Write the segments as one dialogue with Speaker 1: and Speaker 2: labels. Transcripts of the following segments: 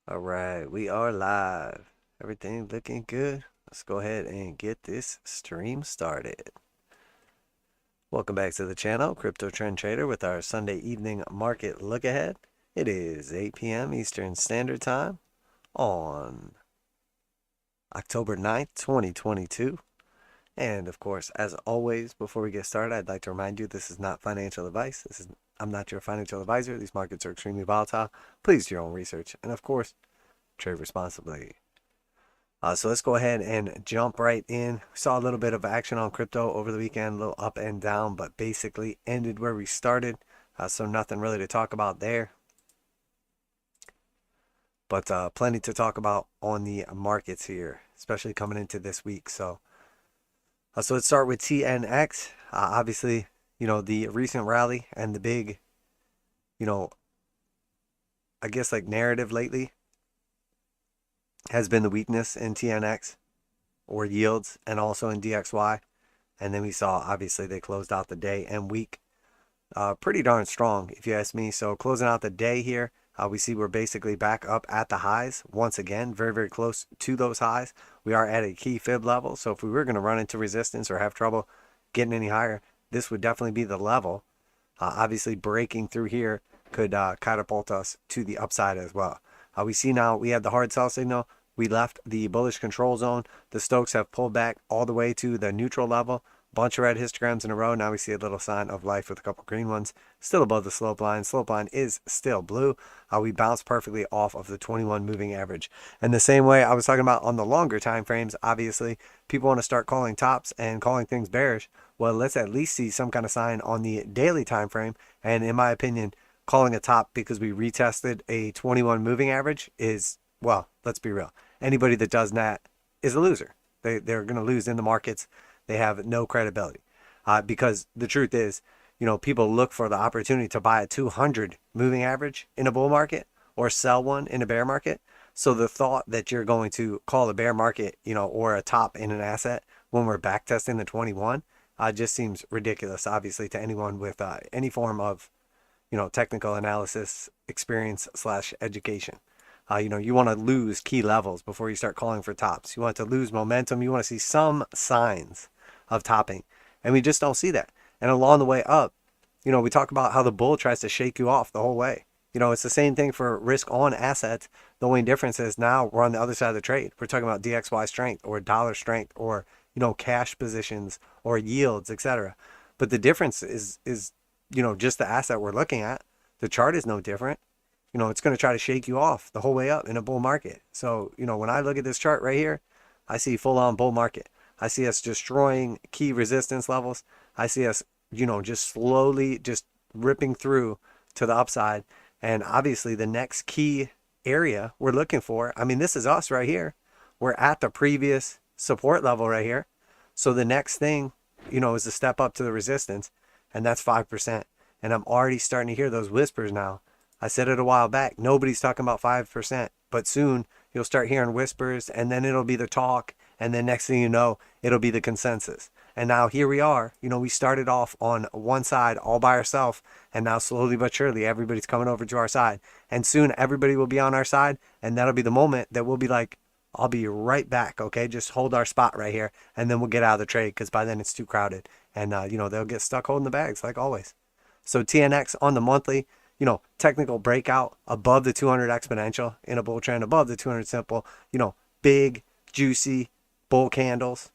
Speaker 1: All right, we are live. Everything looking good. Let's go ahead and get this stream started. Welcome back to the channel, Crypto Trend Trader, with our Sunday evening market look ahead. It is 8 p.m. Eastern Standard Time on October 9th, 2022. And of course, as always, before we get started, I'd like to remind you this is not financial advice. I'm not your financial advisor. These markets are extremely volatile. Please do your own research. And of course, trade responsibly. So let's go ahead and jump right in. We saw a little bit of action on crypto over the weekend, a little up and down, but basically ended where we started. So nothing really to talk about there. But plenty to talk about on the markets here, especially coming into this week. So let's start with TNX. Obviously, the recent rally and the big, you know, I guess like narrative lately has been the weakness in TNX or yields and also in DXY. And then we saw, obviously, they closed out the day and week pretty darn strong, if you ask me. So closing out the day here, we see we're basically back up at the highs once again, very, very close to those highs. We are at a key fib level. So if we were going to run into resistance or have trouble getting any higher, this would definitely be the level. Obviously, breaking through here could catapult us to the upside as well. We see now we have the hard sell signal. We left the bullish control zone. The Stochs have pulled back all the way to the neutral level. Bunch of red histograms in a row. Now we see a little sign of life with a couple green ones. Still above the slope line. Slope line is still blue. We bounced perfectly off of the 21 moving average. And the same way I was talking about on the longer time frames, obviously, people want to start calling tops and calling things bearish. Well, let's at least see some kind of sign on the daily time frame. And in my opinion, calling a top because we retested a 21 moving average is, well, let's be real. Anybody that does that is a loser. They're going to lose in the markets. They have no credibility because the truth is, people look for the opportunity to buy a 200 moving average in a bull market or sell one in a bear market. So the thought that you're going to call a bear market, or a top in an asset when we're back testing the 21 just seems ridiculous, obviously, to anyone with any form of technical analysis experience / education. You want to lose key levels before you start calling for tops. You want to lose momentum. You want to see some signs of topping. And we just don't see that. And along the way up, we talk about how the bull tries to shake you off the whole way. It's the same thing for risk on assets. The only difference is now we're on the other side of the trade. We're talking about DXY strength or dollar strength or, cash positions or yields, etc. But the difference is just the asset we're looking at. The chart is no different. It's going to try to shake you off the whole way up in a bull market. So, when I look at this chart right here, I see full on bull market. I see us destroying key resistance levels. I see us, just slowly just ripping through to the upside. And obviously the next key area we're looking for, I mean, this is us right here. We're at the previous support level right here. So the next thing, is to step up to the resistance, and that's 5%. And I'm already starting to hear those whispers now. I said it a while back. Nobody's talking about 5%, but soon you'll start hearing whispers, and then it'll be the talk, and then next thing you know, it'll be the consensus. And now here we are. We started off on one side all by ourselves, and now slowly but surely everybody's coming over to our side. And soon everybody will be on our side, and that'll be the moment that we'll be like, I'll be right back, okay? Just hold our spot right here, and then we'll get out of the trade because by then it's too crowded. And, they'll get stuck holding the bags like always. So TNX on the monthly, technical breakout above the 200 exponential in a bull trend, above the 200 simple, big, juicy bull candles.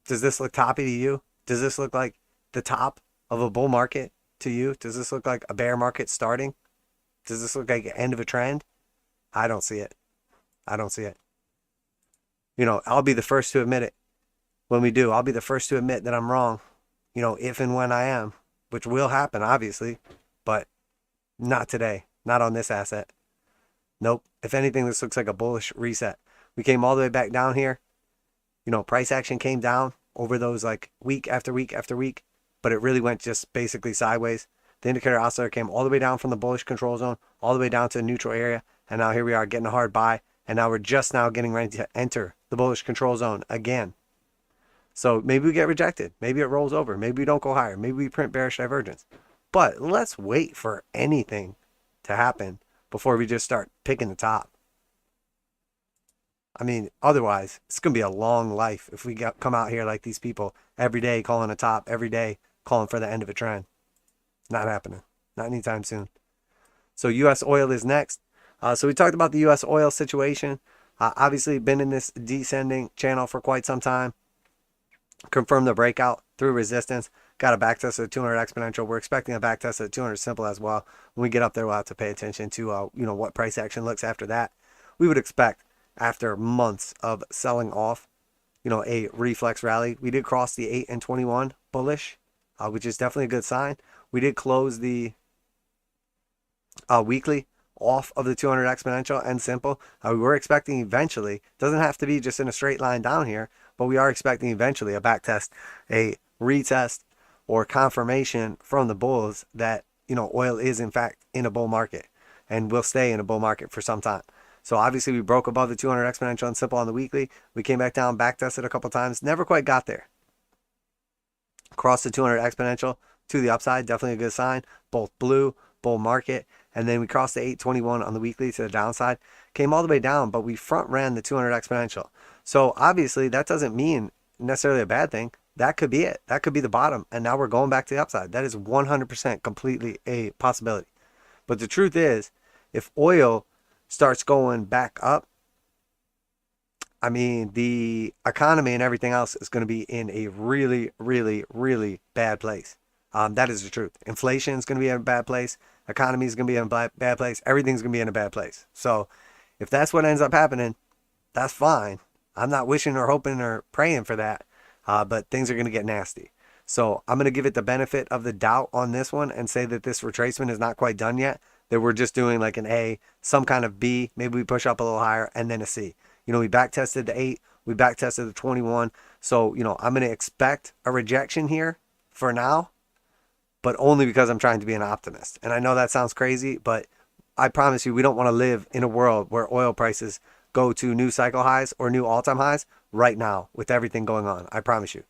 Speaker 1: Does this look toppy to you? Does this look like the top of a bull market to you? Does this look like a bear market starting? Does this look like the end of a trend? I don't see it. I don't see it. I'll be the first to admit it when we do. I'll be the first to admit that I'm wrong, if and when I am, which will happen, obviously, but not today. Not on this asset. Nope. If anything, this looks like a bullish reset. We came all the way back down here. Price action came down over those like week after week after week, but it really went just basically sideways. The indicator oscillator came all the way down from the bullish control zone, all the way down to the neutral area, and now here we are getting a hard buy, and now we're just now getting ready to enter the bullish control zone again. So maybe we get rejected. Maybe it rolls over. Maybe we don't go higher. Maybe we print bearish divergence. But let's wait for anything to happen before we just start picking the top. I mean, otherwise, it's going to be a long life if we come out here like these people every day calling a top, every day calling for the end of a trend. Not happening. Not anytime soon. So U.S. oil is next. So we talked about the U.S. oil situation. Obviously, been in this descending channel for quite some time. Confirmed the breakout through resistance. Got a back test of 200 exponential. We're expecting a back test of 200 simple as well. When we get up there, we'll have to pay attention to what price action looks after that. We would expect after months of selling off, a reflex rally. We did cross the 8 and 21 bullish, which is definitely a good sign. We did close the weekly off of the 200 exponential and simple. We were expecting eventually, doesn't have to be just in a straight line down here, but we are expecting eventually a back test, a retest, or confirmation from the bulls that oil is in fact in a bull market and will stay in a bull market for some time. So obviously we broke above the 200 exponential and simple on the weekly. We came back down, back tested a couple times, never quite got there. Crossed the 200 exponential to the upside, definitely a good sign. Both blue, bull market, and then we crossed the 821 on the weekly to the downside. Came all the way down, but we front ran the 200 exponential. So obviously that doesn't mean necessarily a bad thing. That could be it. That could be the bottom. And now we're going back to the upside. That is 100% completely a possibility. But the truth is, if oil starts going back up, I mean, the economy and everything else is going to be in a really, really, really bad place. That is the truth. Inflation is going to be in a bad place. Economy is going to be in a bad place. Everything's going to be in a bad place. So if that's what ends up happening, that's fine. I'm not wishing or hoping or praying for that, but things are going to get nasty. So I'm going to give it the benefit of the doubt on this one and say that this retracement is not quite done yet, that we're just doing like an A, some kind of B, maybe we push up a little higher, and then a C. We back tested the 8, we back tested the 21. So, I'm going to expect a rejection here for now, but only because I'm trying to be an optimist. And I know that sounds crazy, but I promise you, we don't want to live in a world where oil prices go to new cycle highs or new all-time highs right now with everything going on. I promise you.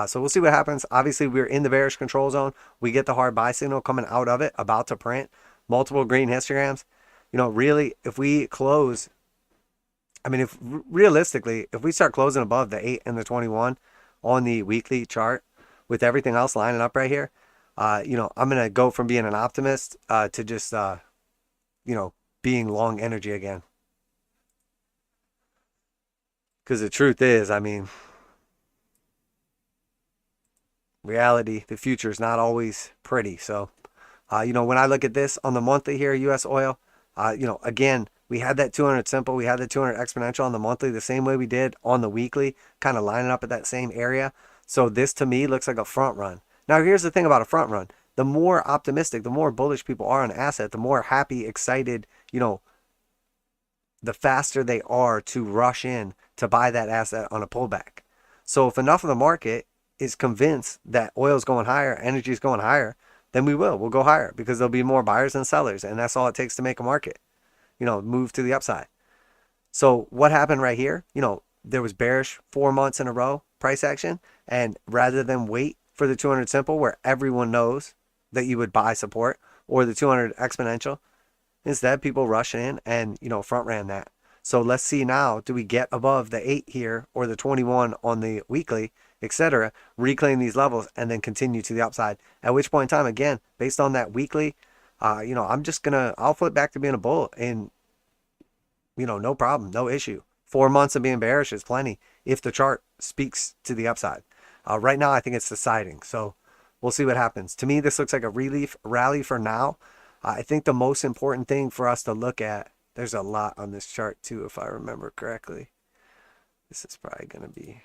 Speaker 1: So we'll see what happens. Obviously, we're in the bearish control zone. We get the hard buy signal coming out of it, about to print. Multiple green histograms. Really, if we close, if realistically, if we start closing above the 8 and the 21 on the weekly chart with everything else lining up right here, I'm going to go from being an optimist to just, being long energy again. Because the truth is, reality, the future is not always pretty. So, when I look at this on the monthly here, U.S. oil, again, we had that 200 simple, we had the 200 exponential on the monthly the same way we did on the weekly, kind of lining up at that same area. So this to me looks like a front run. Now, here's the thing about a front run. The more optimistic, the more bullish people are on an asset, the more happy, excited, the faster they are to rush in to buy that asset on a pullback. So if enough of the market is convinced that oil is going higher, energy is going higher, then we'll go higher because there'll be more buyers than sellers. And that's all it takes to make a market, move to the upside. So what happened right here? There was bearish 4 months in a row price action. And rather than wait for the 200 simple where everyone knows that you would buy support, or the 200 exponential, instead people rush in and, front ran that. So let's see now, do we get above the 8 here or the 21 on the weekly, etc., reclaim these levels and then continue to the upside, at which point in time, again, based on that weekly, I'll flip back to being a bull and, no problem, no issue. 4 months of being bearish is plenty if the chart speaks to the upside. Right now, I think it's deciding. So we'll see what happens. To me, this looks like a relief rally for now. I think the most important thing for us to look at, there's a lot on this chart too, if I remember correctly. This is probably going to be,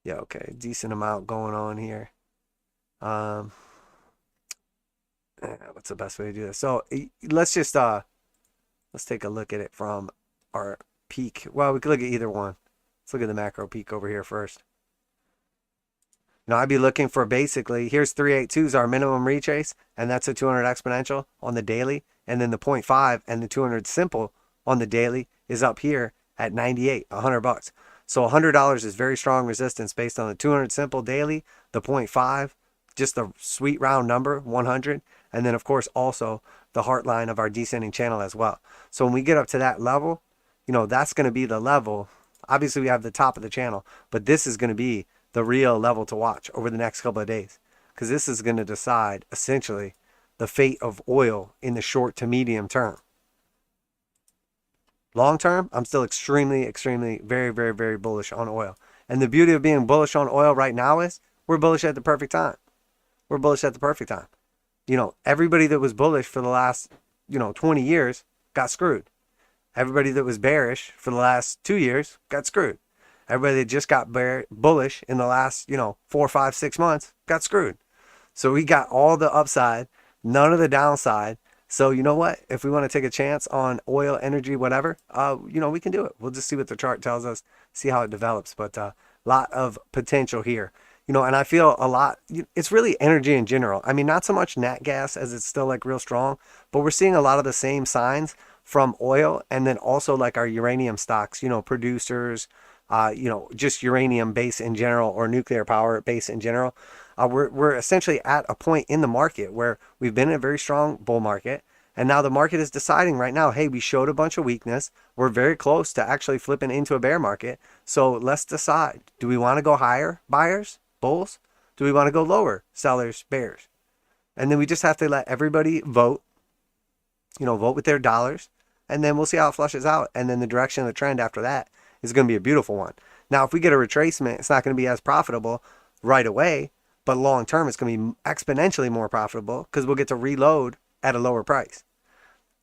Speaker 1: yeah, okay, decent amount going on here. What's the best way to do this? So let's just, let's take a look at it from our peak. Well, we could look at either one. Let's look at the macro peak over here first. I'd be looking for basically, here's 382 is our minimum retrace, and that's a 200 exponential on the daily. And then the 0.5 and the 200 simple on the daily is up here at 98, $100. So $100 is very strong resistance based on the 200 simple daily, the 0.5, just a sweet round number, 100. And then, of course, also the heart line of our descending channel as well. So when we get up to that level, that's going to be the level. Obviously, we have the top of the channel, but this is going to be the real level to watch over the next couple of days, because this is going to decide essentially the fate of oil in the short to medium term. Long term, I'm still extremely, very, very, very bullish on oil. And the beauty of being bullish on oil right now is we're bullish at the perfect time. We're bullish at the perfect time. Everybody that was bullish for the last, 20 years got screwed. Everybody that was bearish for the last 2 years got screwed. Everybody that just got bullish in the last, 4, 5, 6 months got screwed. So we got all the upside, none of the downside. So you know what? If we want to take a chance on oil, energy, whatever, we can do it. We'll just see what the chart tells us, see how it develops. But a lot of potential here. And I feel a lot, it's really energy in general. I mean, not so much nat gas as it's still like real strong, but we're seeing a lot of the same signs from oil, and then also like our uranium stocks, producers, just uranium base in general, or nuclear power base in general. We're essentially at a point in the market where we've been in a very strong bull market, and now the market is deciding right now, hey, we showed a bunch of weakness. We're very close to actually flipping into a bear market. So let's decide. Do we want to go higher, buyers, bulls? Do we want to go lower, sellers, bears? And then we just have to let everybody vote, vote with their dollars, and then we'll see how it flushes out. And then the direction of the trend after that is going to be a beautiful one. Now, if we get a retracement, it's not going to be as profitable right away, but long term, it's going to be exponentially more profitable because we'll get to reload at a lower price.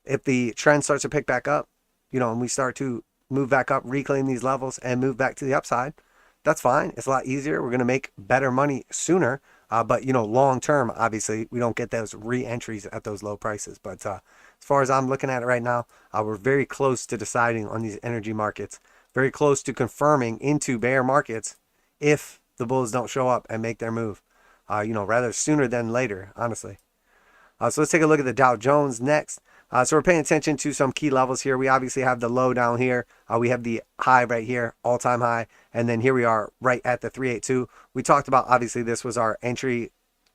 Speaker 1: If the trend starts to pick back up, and we start to move back up, reclaim these levels, and move back to the upside, that's fine. It's a lot easier. We're going to make better money sooner. But, long term, obviously, we don't get those re-entries at those low prices. But as far as I'm looking at it right now, we're very close to deciding on these energy markets, very close to confirming into bear markets if the bulls don't show up and make their move. Rather sooner than later, honestly. So let's take a look at the Dow Jones next. So we're paying attention to some key levels here. We obviously have the low down here. We have the high right here, all-time high. And then here we are right at the 382. We talked about, obviously, this was our entry,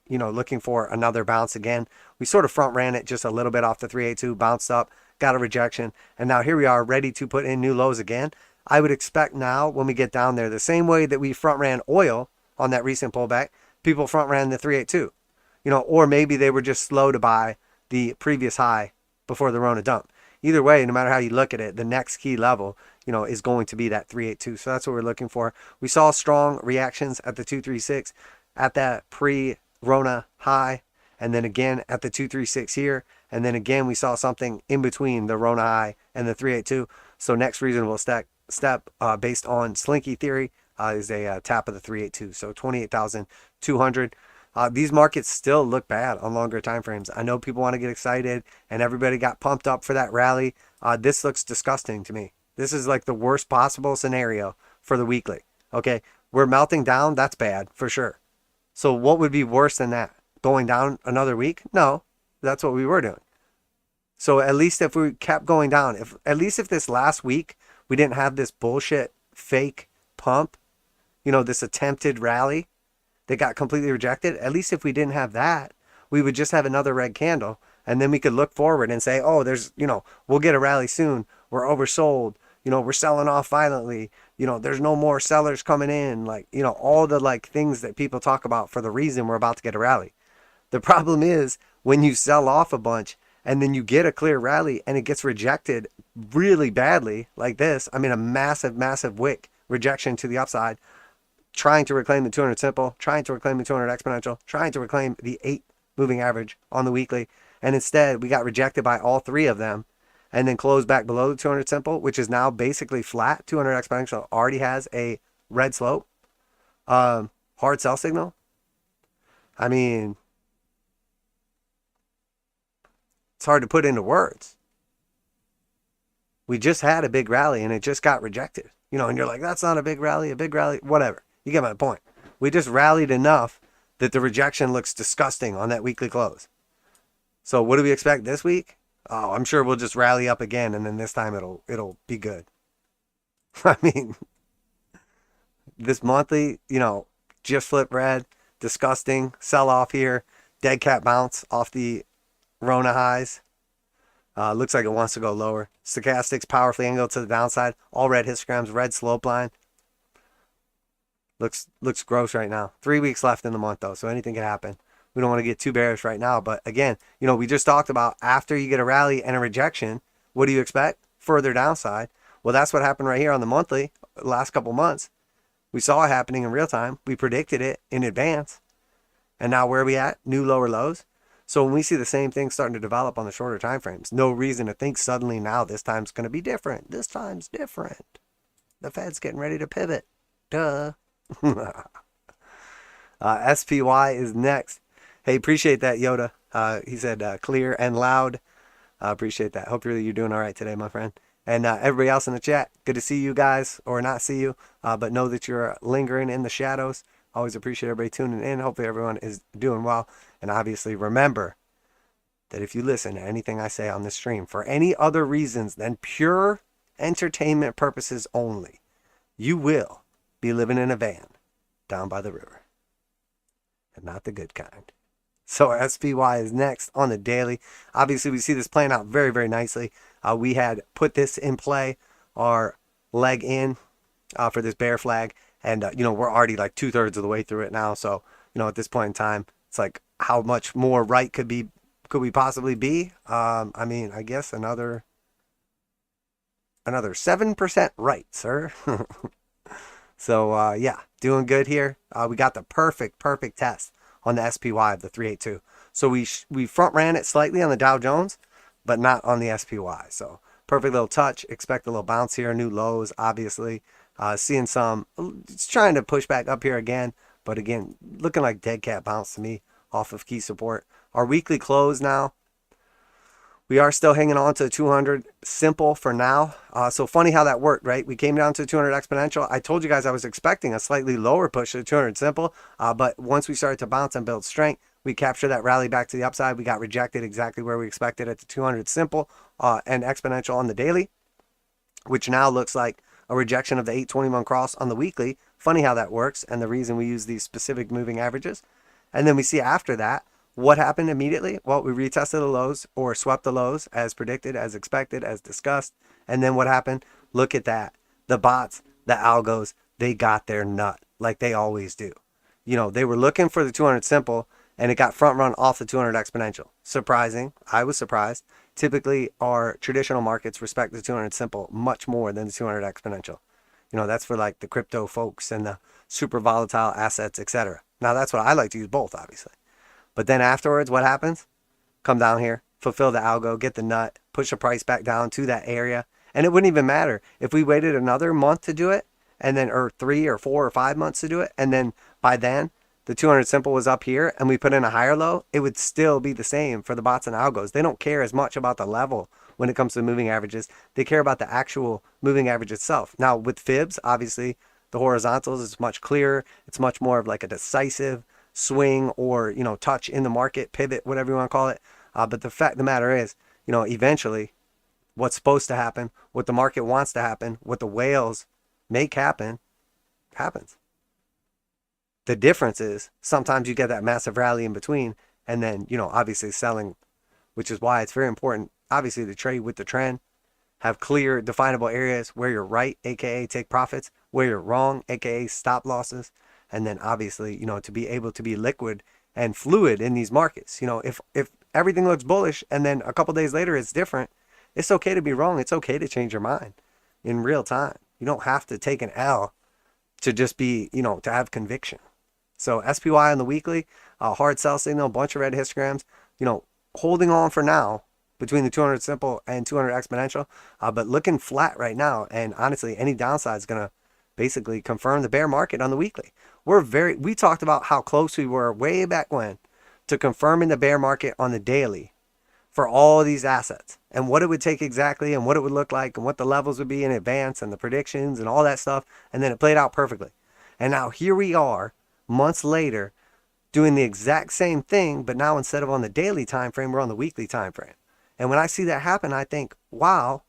Speaker 1: looking for another bounce again. We sort of front ran it just a little bit off the 382, bounced up, got a rejection. And now here we are ready to put in new lows again. I would expect now when we get down there, the same way that we front ran oil on that recent pullback, people front ran the 382, or maybe they were just slow to buy the previous high before the Rona dump. Either way, no matter how you look at it, the next key level, is going to be that 382. So that's what we're looking for. We saw strong reactions at the 236 at that pre-Rona high, and then again at the 236 here, and then again we saw something in between the Rona high and the 382. So next reasonable step based on Slinky theory is a tap of the 382. So 28,200. These markets still look bad on longer time frames. I know people want to get excited and everybody got pumped up for that rally. This looks disgusting to me. This is like the worst possible scenario for the weekly. Okay, we're melting down. That's bad for sure. So what would be worse than that? Going down another week? No, that's what we were doing. So at least if we kept going down, at least if this last week we didn't have this bullshit fake pump, this attempted rally that got completely rejected, at least if we didn't have that, we would just have another red candle, and then we could look forward and say, oh, there's, we'll get a rally soon. We're oversold. We're selling off violently. There's no more sellers coming in. Like, all the things that people talk about for the reason we're about to get a rally. The problem is when you sell off a bunch and then you get a clear rally and it gets rejected really badly like this. I mean, a massive, massive wick rejection to the upside, trying to reclaim the 200 simple, trying to reclaim the 200 exponential, trying to reclaim the 8 moving average on the weekly. And instead, we got rejected by all three of them and then closed back below the 200 simple, which is now basically flat. 200 exponential already has a red slope. Hard sell signal. I mean, it's hard to put into words. We just had a big rally and it just got rejected. And you're like, that's not a big rally, whatever. You get my point. We just rallied enough that the rejection looks disgusting on that weekly close. So what do we expect this week? Oh, I'm sure we'll just rally up again, and then this time it'll be good. I mean, this monthly, just flip red, disgusting, sell off here, dead cat bounce off the Rona highs. Looks like it wants to go lower. Stochastics powerfully angled to the downside. All red histograms, red slope line. Looks gross right now. 3 weeks left in the month though, so anything can happen. We don't want to get too bearish right now, but again, we just talked about after you get a rally and a rejection, what do you expect? Further downside. Well, that's what happened right here on the monthly last couple months. We saw it happening in real time. We predicted it in advance. And now where are we at? New lower lows. So when we see the same thing starting to develop on the shorter time frames, no reason to think suddenly now this time's going to be different. This time's different. The Fed's getting ready to pivot. Duh. SPY is next. Hey, appreciate that, Yoda. He said clear and loud. Appreciate that. Hope you're doing all right today, my friend. And everybody else in the chat, good to see you guys, or not see you, but know that you're lingering in the shadows. Always appreciate everybody tuning in. Hopefully everyone is doing well. And obviously remember that if you listen to anything I say on this stream for any other reasons than pure entertainment purposes only, you will be living in a van down by the river. And not the good kind. So our SPY is next on the daily. Obviously, we see this playing out very, very nicely. We had put this in play, our leg in for this bear flag. And, we're already like 2/3 of the way through it now. So, at this point in time, it's like how much more right could we possibly be? I mean, I guess another 7% right, sir. So, yeah, doing good here. We got the perfect test on the SPY of the 382. So we front ran it slightly on the Dow Jones, but not on the SPY. So perfect little touch. Expect a little bounce here. New lows, obviously. Seeing some, it's trying to push back up here again. But again, looking like dead cat bounce to me off of key support. Our weekly close now. We are still hanging on to 200 simple for now. So funny how that worked, right? We came down to 200 exponential. I told you guys I was expecting a slightly lower push to 200 simple. But once we started to bounce and build strength, we captured that rally back to the upside. We got rejected exactly where we expected at the 200 simple and exponential on the daily, which now looks like a rejection of the 821 cross on the weekly. Funny how that works, and the reason we use these specific moving averages. And then we see after that, what happened immediately? Well, we retested the lows or swept the lows as predicted, as expected, as discussed. And then what happened? Look at that. The bots, the algos, they got their nut like they always do. They were looking for the 200 simple and it got front run off the 200 exponential. Surprising. I was surprised. Typically, our traditional markets respect the 200 simple much more than the 200 exponential. That's for like the crypto folks and the super volatile assets, etc. Now, that's what I like to use both, obviously. But then afterwards, what happens? Come down here, fulfill the algo, get the nut, push the price back down to that area. And it wouldn't even matter if we waited another month to do it, and then, or 3 or 4 or 5 months to do it. And then by then, the 200 simple was up here and we put in a higher low, it would still be the same for the bots and algos. They don't care as much about the level when it comes to moving averages. They care about the actual moving average itself. Now with fibs, obviously, the horizontals is much clearer. It's much more of like a decisive swing or, touch in the market, pivot, whatever you want to call it. But the fact of the matter is, eventually what's supposed to happen, what the market wants to happen, what the whales make happen, happens. The difference is sometimes you get that massive rally in between and then, obviously selling, which is why it's very important, obviously, to trade with the trend, have clear definable areas where you're right, aka take profits, where you're wrong, aka stop losses. And then obviously, to be able to be liquid and fluid in these markets. If everything looks bullish and then a couple days later it's different, it's okay to be wrong. It's okay to change your mind in real time. You don't have to take an L to just be, to have conviction. So SPY on the weekly, hard sell signal, bunch of red histograms, holding on for now between the 200 simple and 200 exponential, but looking flat right now. And honestly, any downside is going to basically confirm the bear market on the weekly. We talked about how close we were way back when to confirming the bear market on the daily for all these assets and what it would take exactly and what it would look like and what the levels would be in advance and the predictions and all that stuff. And then it played out perfectly. And now here we are months later doing the exact same thing, but now instead of on the daily time frame, we're on the weekly time frame. And when I see that happen, I think, wow,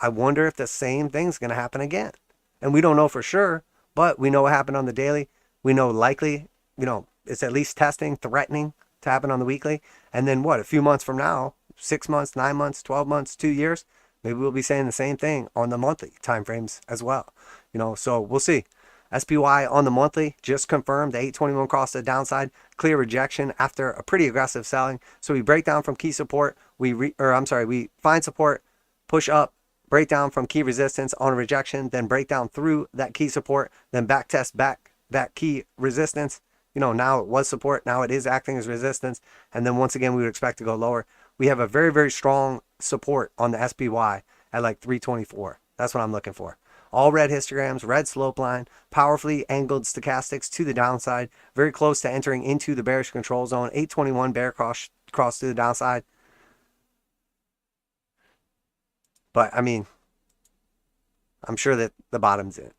Speaker 1: I wonder if the same thing's going to happen again. And we don't know for sure, but we know what happened on the daily. We know likely, it's at least testing, threatening to happen on the weekly. And then what, a few months from now, 6 months, 9 months, 12 months, 2 years, maybe we'll be saying the same thing on the monthly time frames as well. So we'll see. SPY on the monthly just confirmed the 821 cross the downside, clear rejection after a pretty aggressive selling. So we break down from key support, we find support, push up, break down from key resistance on a rejection, then break down through that key support, then back test back that key resistance. Now it was support, now it is acting as resistance, and then once again we would expect to go lower. We have a very, very strong support on the SPY at like 324. That's what I'm looking for. All red histograms, red slope line, powerfully angled stochastics to the downside, very close to entering into the bearish control zone. 821 bear cross to the downside. But I mean, I'm sure that the bottom's in.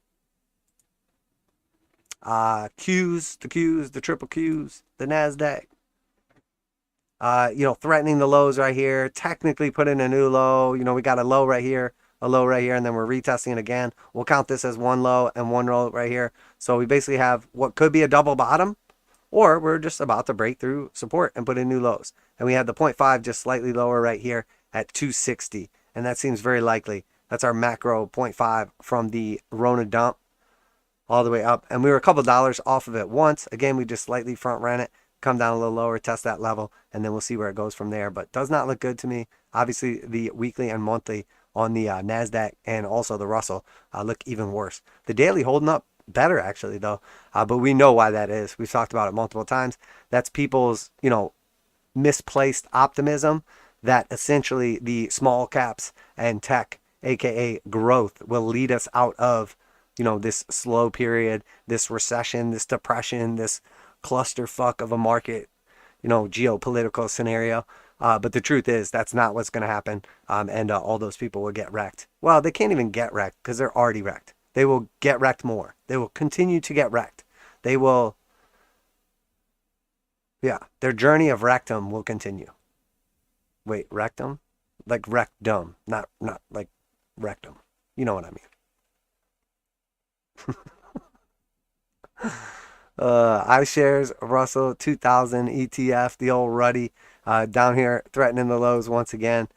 Speaker 1: Qs, the triple Qs, the NASDAQ. Threatening the lows right here. Technically put in a new low. We got a low right here, and then we're retesting it again. We'll count this as one low and one low right here. So we basically have what could be a double bottom, or we're just about to break through support and put in new lows. And we have the 0.5 just slightly lower right here at 260. And that seems very likely. That's our macro 0.5 from the Rona dump all the way up. And we were a couple dollars off of it once. Again, we just slightly front ran it, come down a little lower, test that level, and then we'll see where it goes from there. But does not look good to me. Obviously, the weekly and monthly on the NASDAQ and also the Russell look even worse. The daily holding up better, actually, though. But we know why that is. We've talked about it multiple times. That's people's, misplaced optimism that essentially the small caps and tech, aka growth, will lead us out of this slow period, this recession, this depression, this clusterfuck of a market, geopolitical scenario. But the truth is that's not what's going to happen. And all those people will get wrecked. Well, they can't even get wrecked because they're already wrecked. They will get wrecked more. They will continue to get wrecked. They will, their journey of rectum will continue. Wait, rectum? Like rectum, not like rectum. You know what I mean. iShares Russell 2000 ETF, the old ruddy, down here threatening the lows once again.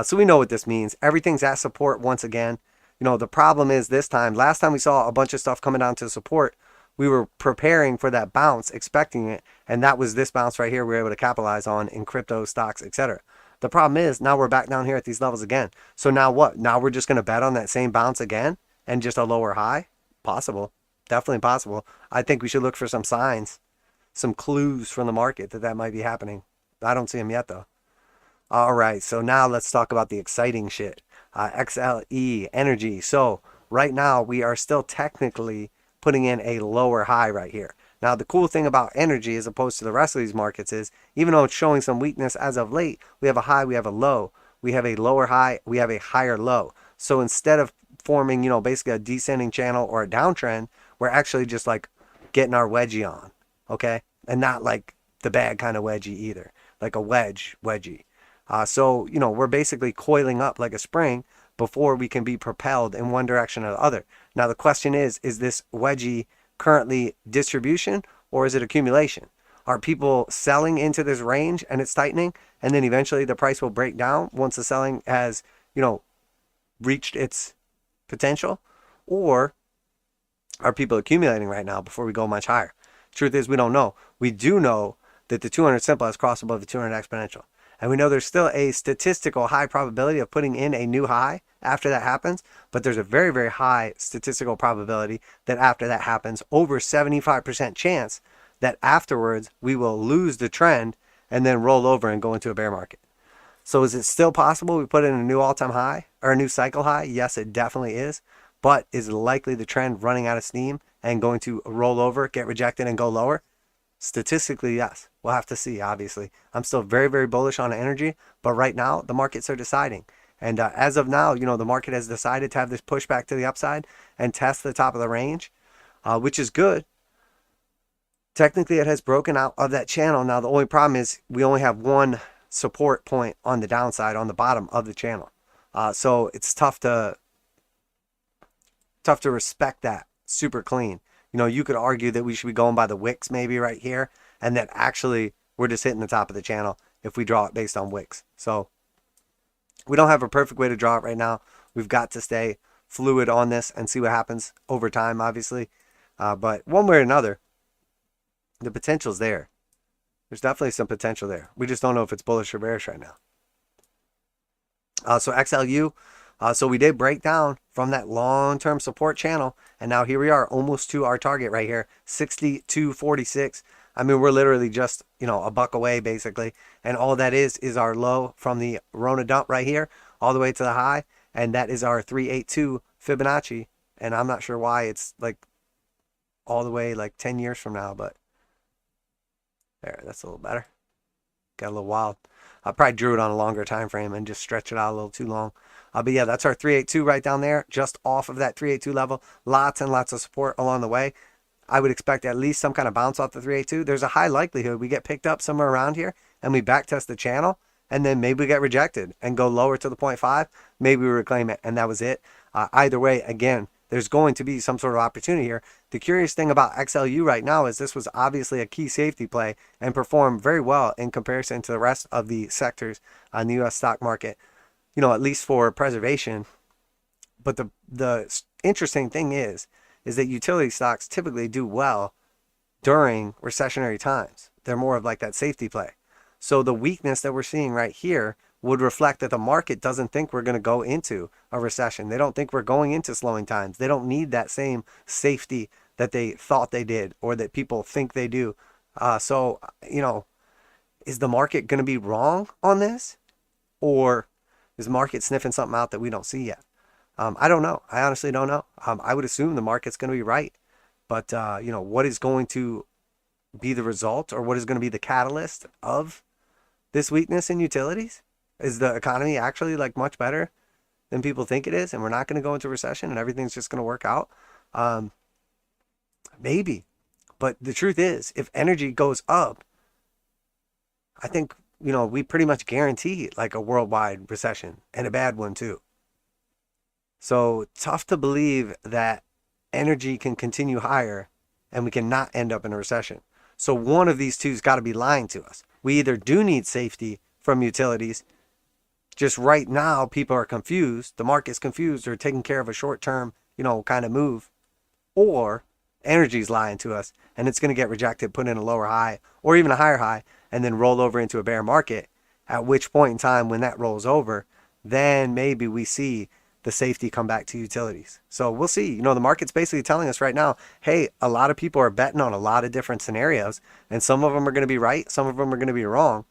Speaker 1: So we know what this means. Everything's at support once again. The problem is this time, last time we saw a bunch of stuff coming down to support, we were preparing for that bounce, expecting it, and that was this bounce right here we were able to capitalize on in crypto, stocks, etc. The problem is now we're back down here at these levels again. So now what? Now we're just going to bet on that same bounce again and just a lower high? Possible. Definitely possible. I think we should look for some signs, some clues from the market that might be happening. I don't see them yet, though. All right, so now let's talk about the exciting shit. XLE energy. So right now we are still technically putting in a lower high right here. Now, the cool thing about energy as opposed to the rest of these markets is, even though it's showing some weakness as of late, we have a high, we have a low, we have a lower high, we have a higher low. So instead of forming, basically a descending channel or a downtrend, we're actually just like getting our wedgie on, okay? And not like the bad kind of wedgie either, like a wedgie. So, we're basically coiling up like a spring before we can be propelled in one direction or the other. Now, the question is this wedgie currently distribution or is it accumulation? Are people selling into this range and it's tightening, and then eventually the price will break down once the selling has, reached its potential? Or are people accumulating right now before we go much higher? Truth is, we don't know. We do know that the 200 simple has crossed above the 200 exponential. And we know there's still a statistical high probability of putting in a new high after that happens, but there's a very, very high statistical probability that after that happens, over 75% chance that afterwards we will lose the trend and then roll over and go into a bear market. So is it still possible we put in a new all-time high or a new cycle high? Yes, it definitely is. But is likely the trend running out of steam and going to roll over, get rejected, and go lower? Statistically, yes. We'll have to see, obviously. I'm still very, very bullish on energy, but right now the markets are deciding. And as of now, the market has decided to have this pushback to the upside and test the top of the range, which is good. Technically, it has broken out of that channel. Now, the only problem is we only have one support point on the downside, on the bottom of the channel. So it's tough to respect that super clean. You could argue that we should be going by the wicks maybe right here, and that actually we're just hitting the top of the channel if we draw it based on wicks. So We don't have a perfect way to draw it right now. We've got to stay fluid on this and see what happens over time, obviously. But one way or another, the potential's there. There's definitely some potential there. We just don't know if it's bullish or bearish right now. So XLU, so we did break down from that long-term support channel, and now here we are almost to our target right here, 62.46. I mean, we're literally just, a buck away basically, and all that is our low from the Rona dump right here all the way to the high, and that is our 382 Fibonacci. And I'm not sure why it's like all the way like 10 years from now, but there, that's a little better. Got a little wild. I probably drew it on a longer time frame and just stretched it out a little too long. But yeah, that's our 382 right down there, just off of that 382 level. Lots and lots of support along the way. I would expect at least some kind of bounce off the 382. There's a high likelihood we get picked up somewhere around here and we backtest the channel, and then maybe we get rejected and go lower to the 0.5. Maybe we reclaim it, and that was it. Either way, again, there's going to be some sort of opportunity here. The curious thing about XLU right now is this was obviously a key safety play and performed very well in comparison to the rest of the sectors on the U.S. stock market, at least for preservation. But the interesting thing is that utility stocks typically do well during recessionary times. They're more of like that safety play. So the weakness that we're seeing right here would reflect that the market doesn't think we're going to go into a recession. They don't think we're going into slowing times. They don't need that same safety that they thought they did or that people think they do. So, is the market going to be wrong on this? Or is the market sniffing something out that we don't see yet? I don't know. I honestly don't know. I would assume the market's going to be right. But, what is going to be the result, or what is going to be the catalyst of this weakness in utilities? Is the economy actually like much better than people think it is, and we're not going to go into recession and everything's just going to work out? Maybe. But the truth is, if energy goes up, I think, we pretty much guarantee like a worldwide recession, and a bad one too. So tough to believe that energy can continue higher and we cannot end up in a recession. So one of these two's got to be lying to us. We either do need safety from utilities. Just right now, people are confused. The market's confused. They're taking care of a short-term, kind of move. Or energy's lying to us, and it's going to get rejected, put in a lower high, or even a higher high, and then roll over into a bear market. At which point in time, when that rolls over, then maybe we see the safety come back to utilities. So we'll see. The market's basically telling us right now, hey, a lot of people are betting on a lot of different scenarios, and some of them are going to be right, some of them are going to be wrong.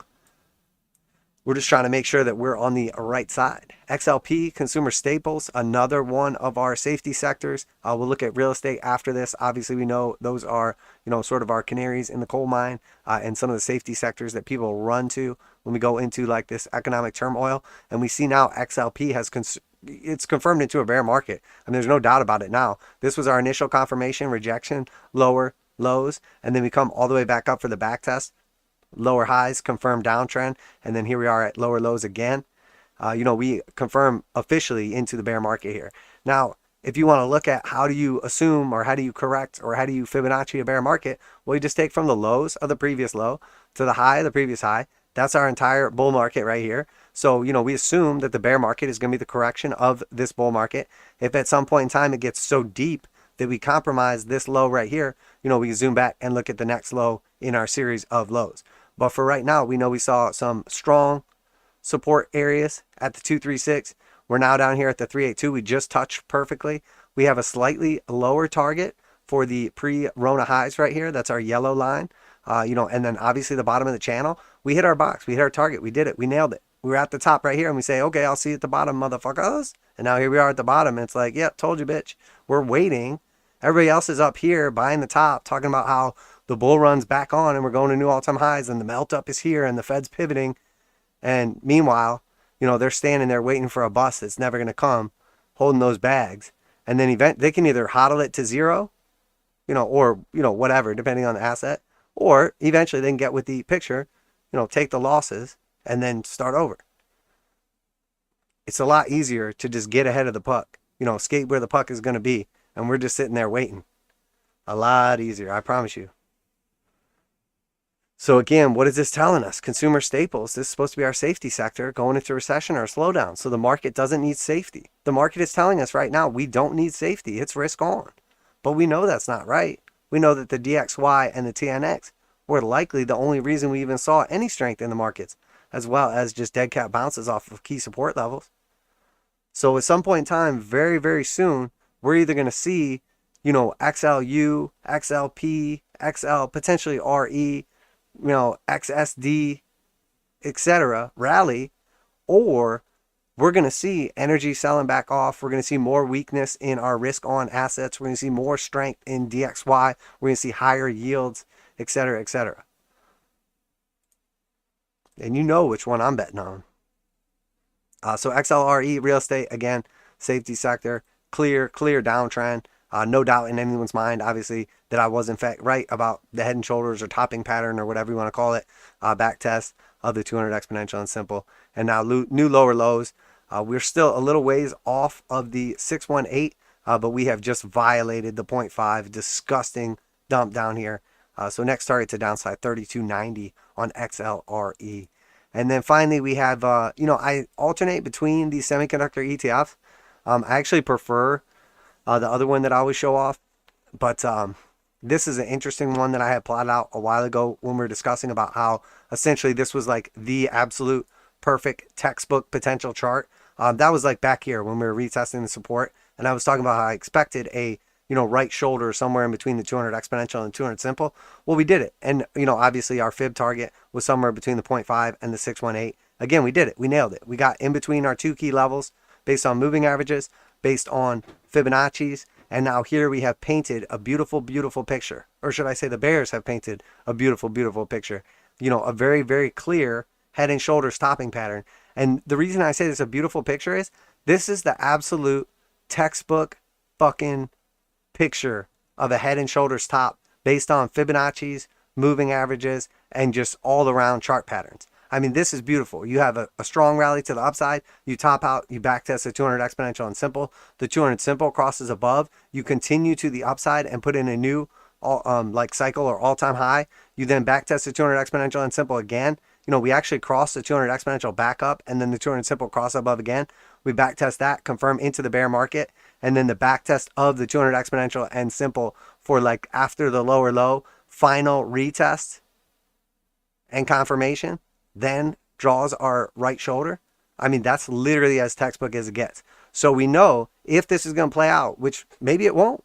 Speaker 1: We're just trying to make sure that we're on the right side. XLP, consumer staples, another one of our safety sectors. We'll look at real estate after this. Obviously, we know those are, sort of our canaries in the coal mine, and some of the safety sectors that people run to when we go into like this economic turmoil. And we see now XLP has it's confirmed into a bear market. I mean, there's no doubt about it now. This was our initial confirmation, rejection, lower lows, and then we come all the way back up for the back test. Lower highs, confirmed downtrend, and then here we are at lower lows again. We confirm officially into the bear market here. Now, if you want to look at how do you assume, or how do you correct, or how do you Fibonacci a bear market, well, you just take from the lows of the previous low to the high of the previous high. That's our entire bull market right here. So, we assume that the bear market is going to be the correction of this bull market. If at some point in time it gets so deep that we compromise this low right here, we can zoom back and look at the next low in our series of lows. But for right now, we know we saw some strong support areas at the 236. We're now down here at the 382. We just touched perfectly. We have a slightly lower target for the pre-Rona highs right here. That's our yellow line. And then obviously the bottom of the channel, we hit our box. We hit our target. We did it. We nailed it. We were at the top right here, and we say, okay, I'll see you at the bottom, motherfuckers. And now here we are at the bottom. And it's like, yeah, told you, bitch. We're waiting. Everybody else is up here buying the top, talking about how the bull run's back on and we're going to new all-time highs and the melt up is here and the Fed's pivoting. And meanwhile, they're standing there waiting for a bus that's never going to come, holding those bags. And then they can either hodl it to zero, or, whatever, depending on the asset, or eventually they can get with the picture, take the losses and then start over. It's a lot easier to just get ahead of the puck, skate where the puck is going to be. And we're just sitting there waiting. A lot easier, I promise you. So again, what is this telling us? Consumer staples, this is supposed to be our safety sector going into recession or slowdown. So the market doesn't need safety. The market is telling us right now, we don't need safety. It's risk on. But we know that's not right. We know that the DXY and the TNX were likely the only reason we even saw any strength in the markets, as well as just dead cat bounces off of key support levels. So at some point in time, very, very soon, we're either going to see, XLU, XLP, XL, potentially RE, XSD, etc. rally, or we're going to see energy selling back off. We're going to see more weakness in our risk on assets. We're going to see more strength in DXY. We're going to see higher yields, etc., etc. And you know which one I'm betting on. So XLRE, real estate, again, safety sector, clear downtrend. No doubt in anyone's mind, obviously, that I was in fact right about the head and shoulders or topping pattern or whatever you want to call it. Back test of the 200 exponential and simple. And now new lower lows. We're still a little ways off of the 618, but we have just violated the 0.5. Disgusting dump down here. So next target to downside 3290 on XLRE. And then finally we have, I alternate between these semiconductor ETFs. I actually prefer the other one that I always show off. But this is an interesting one that I had plotted out a while ago when we were discussing about how essentially this was like the absolute perfect textbook potential chart. That was like back here when we were retesting the support. And I was talking about how I expected a right shoulder somewhere in between the 200 exponential and 200 simple. Well, we did it. And, obviously our fib target was somewhere between the 0.5 and the 618. Again, we did it. We nailed it. We got in between our two key levels based on moving averages, based on Fibonacci's. And now here we have painted a beautiful, beautiful picture. Or should I say the bears have painted a beautiful, beautiful picture. A very, very clear head and shoulders topping pattern. And the reason I say this is a beautiful picture is this is the absolute textbook fucking picture of a head and shoulders top based on Fibonacci's, moving averages, and just all around chart patterns. I mean, this is beautiful. You have a strong rally to the upside. You top out, you backtest the 200 exponential and simple. The 200 simple crosses above. You continue to the upside and put in a new cycle or all-time high. You then backtest the 200 exponential and simple again. We actually crossed the 200 exponential back up and then the 200 simple cross above again. We backtest that, confirm into the bear market, and then the backtest of the 200 exponential and simple for like after the lower low, final retest and confirmation, then draws our right shoulder. I mean, that's literally as textbook as it gets. So we know if this is going to play out, which maybe it won't,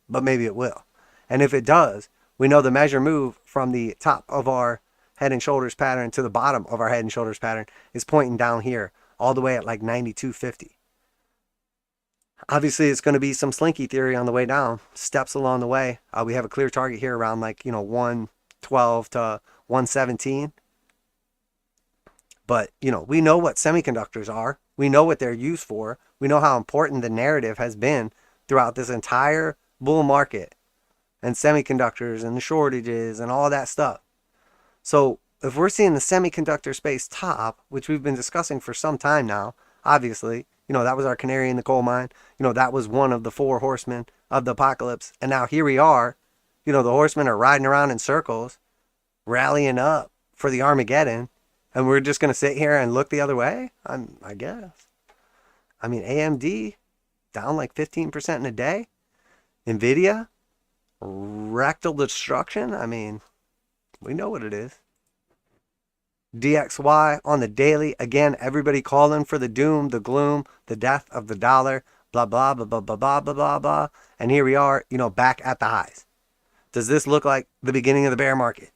Speaker 1: but maybe it will. And if it does, we know the measure move from the top of our head and shoulders pattern to the bottom of our head and shoulders pattern is pointing down here all the way at like 92.50. Obviously, it's going to be some slinky theory on the way down, steps along the way. We have a clear target here around 112 to 117. But, we know what semiconductors are. We know what they're used for. We know how important the narrative has been throughout this entire bull market and semiconductors and the shortages and all that stuff. So if we're seeing the semiconductor space top, which we've been discussing for some time now, obviously, that was our canary in the coal mine. That was one of the four horsemen of the apocalypse. And now here we are, the horsemen are riding around in circles, rallying up for the Armageddon. And we're just going to sit here and look the other way? I guess. I mean, AMD down like 15% in a day. NVIDIA, rectal destruction. I mean, we know what it is. DXY on the daily. Again, everybody calling for the doom, the gloom, the death of the dollar. Blah, blah, blah, blah, blah, blah, blah, blah, blah. And here we are, back at the highs. Does this look like the beginning of the bear market?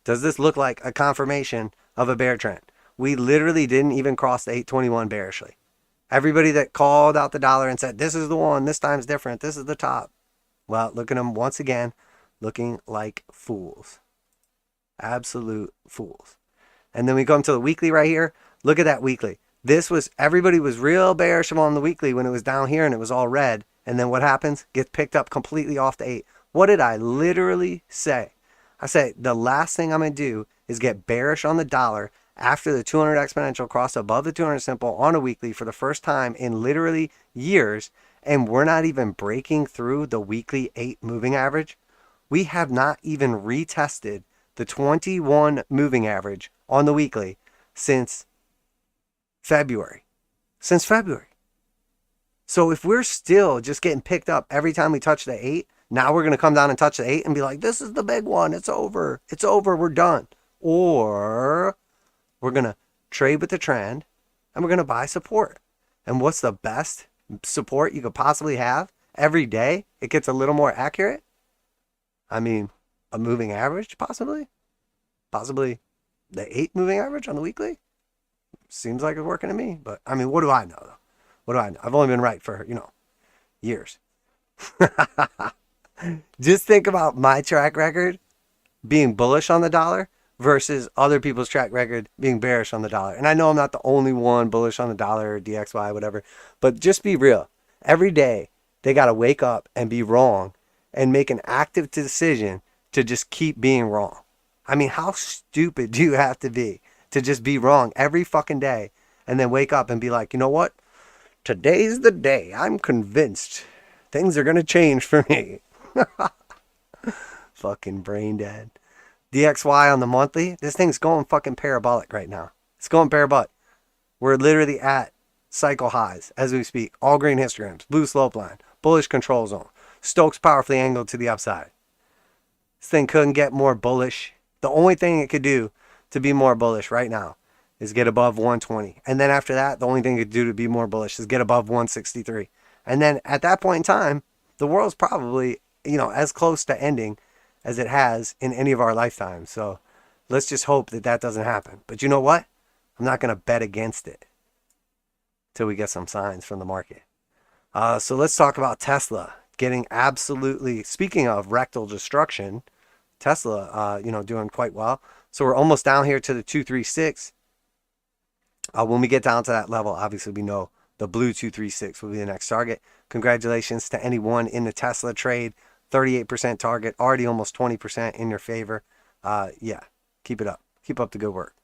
Speaker 1: Does this look like a confirmation of a bear trend? We literally didn't even cross the 821 bearishly. Everybody that called out the dollar and said, this is the one, this time's different, this is the top. Well, look at them once again, looking like fools. Absolute fools. And then we come to the weekly right here. Look at that weekly. Everybody was real bearish on the weekly when it was down here and it was all red. And then what happens? Gets picked up completely off the 8. What did I literally say? I say the last thing I'm going to do is get bearish on the dollar after the 200 exponential crossed above the 200 simple on a weekly for the first time in literally years, and we're not even breaking through the weekly 8 moving average. We have not even retested the 21 moving average on the weekly since February. Since February. So if we're still just getting picked up every time we touch the 8, now we're going to come down and touch the 8 and be like, this is the big one. It's over. It's over. We're done. Or we're going to trade with the trend and we're going to buy support. And what's the best support you could possibly have? Every day it gets a little more accurate. I mean, a moving average, possibly. Possibly the 8 moving average on the weekly. Seems like it's working to me. But, I mean, what do I know, though? What do I know? I've only been right for, years. Just think about my track record being bullish on the dollar versus other people's track record being bearish on the dollar. And I know I'm not the only one bullish on the dollar or DXY, whatever. But just be real. Every day, they got to wake up and be wrong and make an active decision to just keep being wrong. I mean, how stupid do you have to be to just be wrong every fucking day and then wake up and be like, you know what? Today's the day. I'm convinced things are going to change for me. Fucking brain dead. DXY on the monthly. This thing's going fucking parabolic right now. It's going parabolic. We're literally at cycle highs as we speak. All green histograms. Blue slope line. Bullish control zone. Stoch's powerfully angled to the upside. This thing couldn't get more bullish. The only thing it could do to be more bullish right now is get above 120. And then after that, the only thing it could do to be more bullish is get above 163. And then at that point in time, the world's probably, as close to ending as it has in any of our lifetimes. So let's just hope that that doesn't happen. But you know what? I'm not going to bet against it till we get some signs from the market. So let's talk about Tesla getting absolutely, speaking of rectal destruction, Tesla, doing quite well. So we're almost down here to the 236. When we get down to that level, obviously we know the blue 236 will be the next target. Congratulations to anyone in the Tesla trade. 38% target, already almost 20% in your favor. Yeah, keep it up. Keep up the good work.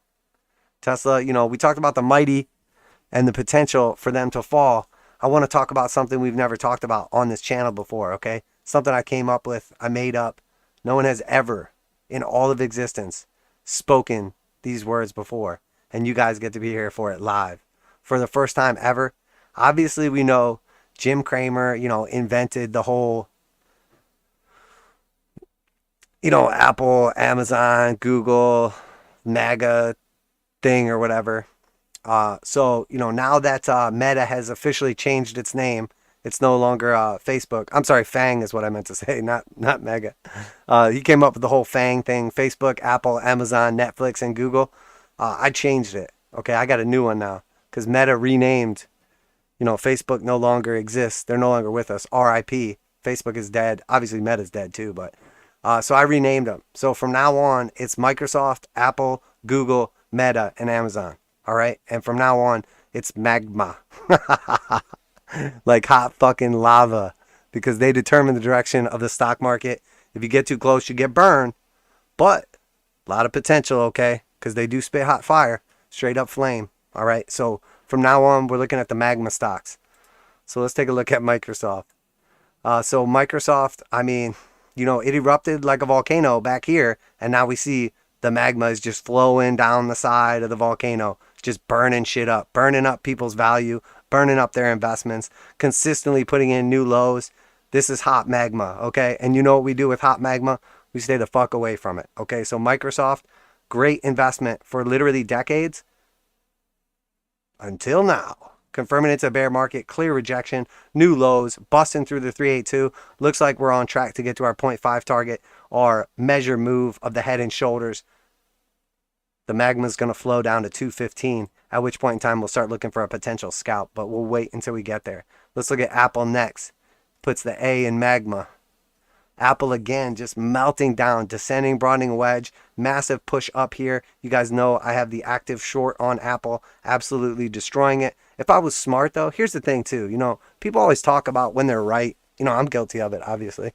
Speaker 1: Tesla, we talked about the mighty and the potential for them to fall. I want to talk about something we've never talked about on this channel before, okay? Something I came up with, I made up. No one has ever, in all of existence, spoken these words before. And you guys get to be here for it live. For the first time ever. Obviously, we know Jim Cramer, invented the whole, Apple, Amazon, Google, MAGA thing or whatever. So, now that Meta has officially changed its name, it's no longer Facebook. I'm sorry, FANG is what I meant to say, not Mega. He came up with the whole FANG thing. Facebook, Apple, Amazon, Netflix, and Google. I changed it. Okay, I got a new one now because Meta renamed. Facebook no longer exists. They're no longer with us. RIP. Facebook is dead. Obviously, Meta's dead too, but so I renamed them. So from now on, it's Microsoft, Apple, Google, Meta, and Amazon. All right, and from now on, it's magma, like hot fucking lava, because they determine the direction of the stock market. If you get too close, you get burned, but a lot of potential, okay? Because they do spit hot fire, straight up flame. All right, so from now on, we're looking at the magma stocks. So let's take a look at Microsoft. So Microsoft, I mean, it erupted like a volcano back here, and now we see the magma is just flowing down the side of the volcano, just burning shit up, burning up people's value, burning up their investments, consistently putting in new lows. This is hot magma, okay? And you know what we do with hot magma? We stay the fuck away from it, okay? So Microsoft, great investment for literally decades until now. Confirming it's a bear market, clear rejection, new lows, busting through the 382. Looks like we're on track to get to our 0.5 target, our measure move of the head and shoulders. The magma is going to flow down to 215, at which point in time we'll start looking for a potential scalp, but we'll wait until we get there. Let's look at Apple next. Puts the A in magma. Apple again, just melting down, descending, broadening wedge, massive push up here. You guys know I have the active short on Apple, absolutely destroying it. If I was smart though, here's the thing too, people always talk about when they're right. I'm guilty of it, obviously.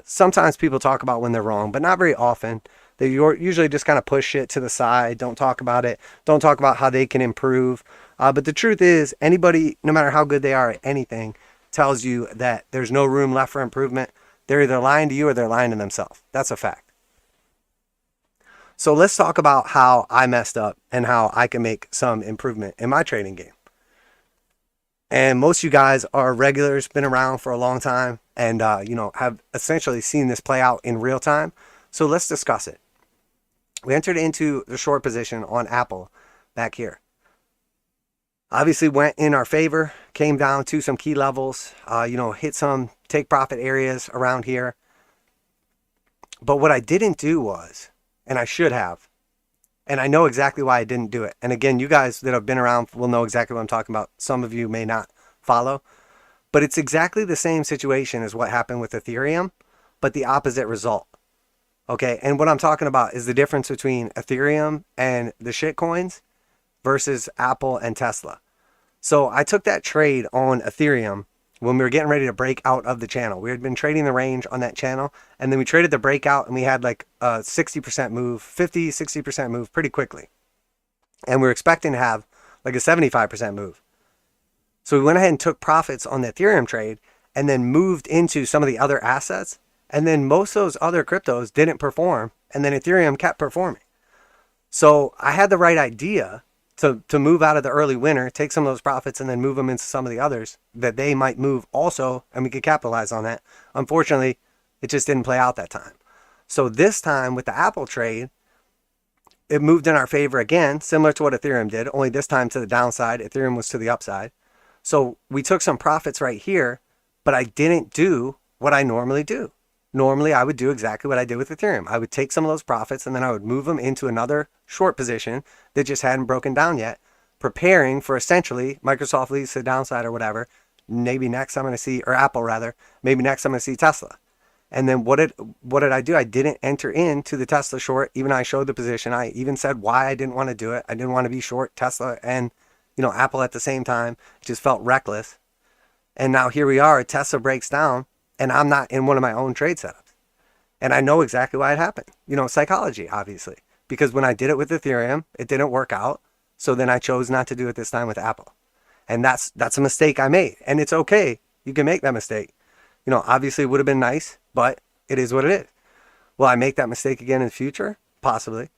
Speaker 1: Sometimes people talk about when they're wrong, but not very often. They usually just kind of push shit to the side, don't talk about it, don't talk about how they can improve. But the truth is, anybody, no matter how good they are at anything, tells you that there's no room left for improvement. They're either lying to you or they're lying to themselves. That's a fact. So let's talk about how I messed up and how I can make some improvement in my trading game. And most of you guys are regulars, been around for a long time, and have essentially seen this play out in real time. So let's discuss it. We entered into the short position on Apple back here. Obviously went in our favor, came down to some key levels, hit some take profit areas around here. But what I didn't do was, and I should have, and I know exactly why I didn't do it. And again, you guys that have been around will know exactly what I'm talking about. Some of you may not follow, but it's exactly the same situation as what happened with Ethereum, but the opposite result. Okay, and what I'm talking about is the difference between Ethereum and the shitcoins versus Apple and Tesla. So I took that trade on Ethereum when we were getting ready to break out of the channel. We had been trading the range on that channel, and then we traded the breakout, and we had like a 60% move, 50, 60% move pretty quickly. And we were expecting to have like a 75% move. So we went ahead and took profits on the Ethereum trade and then moved into some of the other assets. And then most of those other cryptos didn't perform, and then Ethereum kept performing. So I had the right idea to move out of the early winner, take some of those profits, and then move them into some of the others that they might move also, and we could capitalize on that. Unfortunately, it just didn't play out that time. So this time with the Apple trade, it moved in our favor again, similar to what Ethereum did, only this time to the downside. Ethereum was to the upside. So we took some profits right here, but I didn't do what I normally do. Normally, I would do exactly what I did with Ethereum. I would take some of those profits and then I would move them into another short position that just hadn't broken down yet, preparing for essentially Microsoft leads to the downside or whatever. Maybe next I'm going to see, or Apple rather, maybe next I'm going to see Tesla. And then what did I do? I didn't enter into the Tesla short. Even I showed the position. I even said why I didn't want to do it. I didn't want to be short Tesla and Apple at the same time. It just felt reckless. And now here we are. Tesla breaks down. And I'm not in one of my own trade setups. And I know exactly why it happened. Psychology, obviously. Because when I did it with Ethereum, it didn't work out. So then I chose not to do it this time with Apple. And that's a mistake I made. And it's okay. You can make that mistake. Obviously it would have been nice, but it is what it is. Will I make that mistake again in the future? Possibly.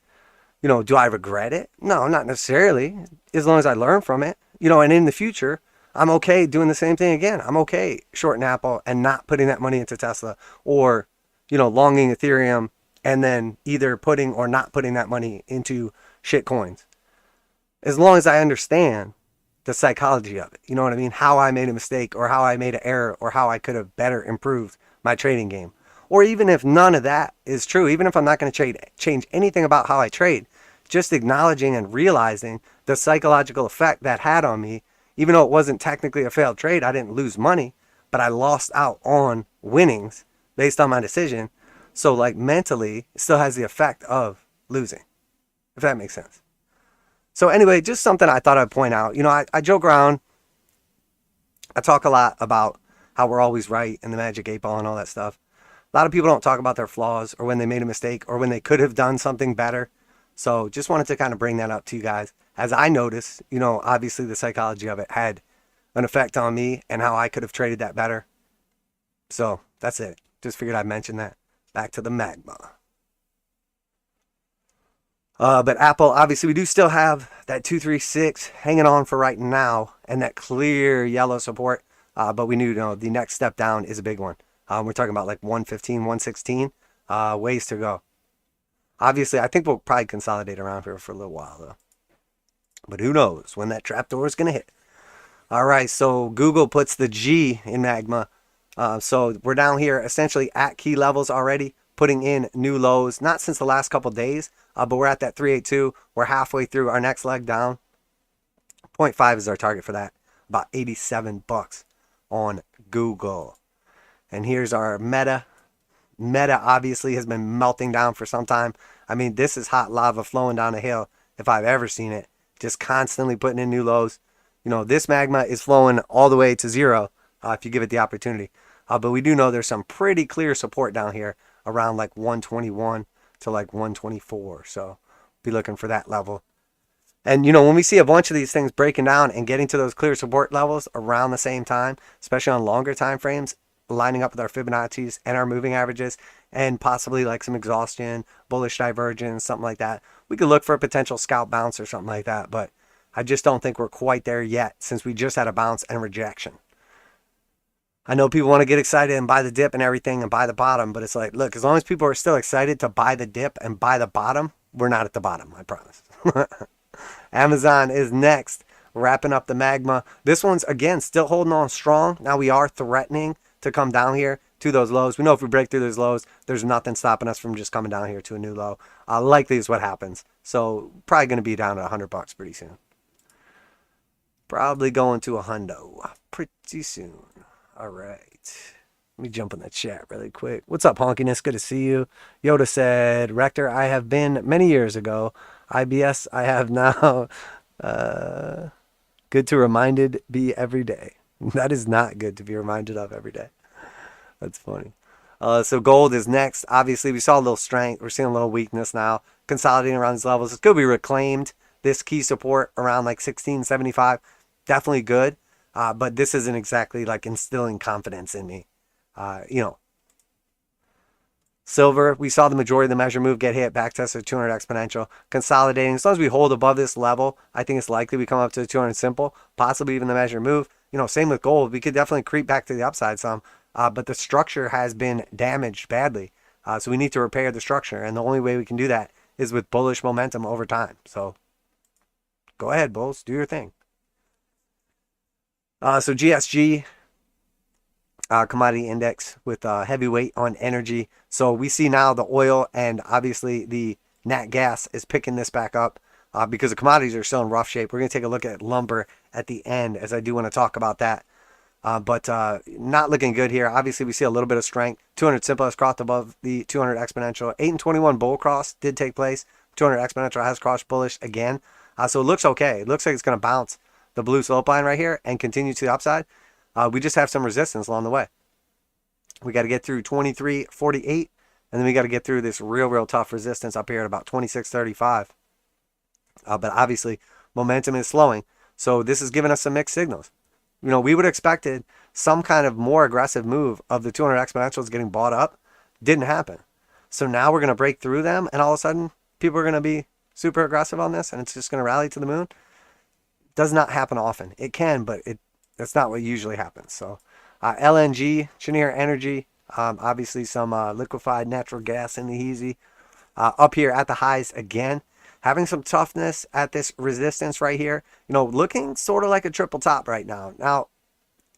Speaker 1: Do I regret it? No, not necessarily. As long as I learn from it. And in the future, I'm okay doing the same thing again. I'm okay shorting Apple and not putting that money into Tesla, or, longing Ethereum and then either putting or not putting that money into shit coins. As long as I understand the psychology of it, you know what I mean? How I made a mistake or how I made an error or how I could have better improved my trading game. Or even if none of that is true, even if I'm not going to change anything about how I trade, just acknowledging and realizing the psychological effect that had on me. Even though it wasn't technically a failed trade, I didn't lose money, but I lost out on winnings based on my decision. So like mentally, it still has the effect of losing, if that makes sense. So anyway, just something I thought I'd point out. I joke around. I talk a lot about how we're always right and the magic 8 ball and all that stuff. A lot of people don't talk about their flaws or when they made a mistake or when they could have done something better. So just wanted to kind of bring that up to you guys. As I noticed, obviously the psychology of it had an effect on me and how I could have traded that better. So that's it. Just figured I'd mention that. Back to the magma. But Apple, obviously we do still have that 236 hanging on for right now and that clear yellow support. But we knew, the next step down is a big one. We're talking about like 115, 116, ways to go. Obviously, I think we'll probably consolidate around here for a little while though. But who knows when that trapdoor is going to hit. All right, so Google puts the G in magma. So we're down here essentially at key levels already, putting in new lows. Not since the last couple days, but we're at that 382. We're halfway through our next leg down. 0.5 is our target for that. About 87 bucks on Google. And here's our Meta. Meta obviously has been melting down for some time. I mean, this is hot lava flowing down a hill if I've ever seen it. Just constantly putting in new lows. This magma is flowing all the way to zero if you give it the opportunity. But we do know there's some pretty clear support down here around like 121 to like 124. So be looking for that level. And, when we see a bunch of these things breaking down and getting to those clear support levels around the same time, especially on longer time frames, lining up with our Fibonacci's and our moving averages, and possibly like some exhaustion, bullish divergence, something like that. We could look for a potential scalp bounce or something like that, but I just don't think we're quite there yet since we just had a bounce and rejection. I know people want to get excited and buy the dip and everything and buy the bottom, but it's like, look, as long as people are still excited to buy the dip and buy the bottom, we're not at the bottom, I promise. Amazon is next, wrapping up the magma. This one's, again, still holding on strong. Now we are threatening to come down here to those lows. We know if we break through those lows, there's nothing stopping us from just coming down here to a new low. Likely is what happens. So probably going to be down at $100 pretty soon. Probably going to a hundo pretty soon. All right. Let me jump in the chat really quick. What's up, honkiness? Good to see you. Yoda said, Rector, I have been many years ago. IBS, I have now. Good to reminded be every day. That is not good to be reminded of every day. That's funny. So gold is next. Obviously, we saw a little strength. We're seeing a little weakness now. Consolidating around these levels. It's good we reclaimed this key support around like 1675. Definitely good. But this isn't exactly like instilling confidence in me. Silver, we saw the majority of the measure move get hit, back test at 200 exponential, consolidating. As long as we hold above this level, I think it's likely we come up to the 200 simple, possibly even the measure move. Same with gold. We could definitely creep back to the upside some, but the structure has been damaged badly. So we need to repair the structure, and the only way we can do that is with bullish momentum over time. So go ahead, bulls, do your thing. So GSG, commodity index with heavy weight on energy. So we see now the oil and obviously the nat gas is picking this back up because the commodities are still in rough shape. We're going to take a look at lumber at the end, as I do want to talk about that. But not looking good here. Obviously, we see a little bit of strength. 200 simple has crossed above the 200 exponential. 8 and 21 bull cross did take place. 200 exponential has crossed bullish again. So it looks okay. It looks like it's going to bounce the blue slope line right here and continue to the upside. We just have some resistance along the way. We got to get through 23.48, and then we got to get through this real tough resistance up here at about 26.35. But obviously, momentum is slowing, so this is giving us some mixed signals. We would have expected some kind of more aggressive move of the 200 exponentials getting bought up. Didn't happen. So now we're going to break through them, and all of a sudden, people are going to be super aggressive on this, and it's just going to rally to the moon. Does not happen often. It can, but that's not what usually happens. So LNG, Cheniere Energy, obviously some liquefied natural gas in the easy. Up here at the highs again. Having some toughness at this resistance right here. Looking sort of like a triple top right now. Now,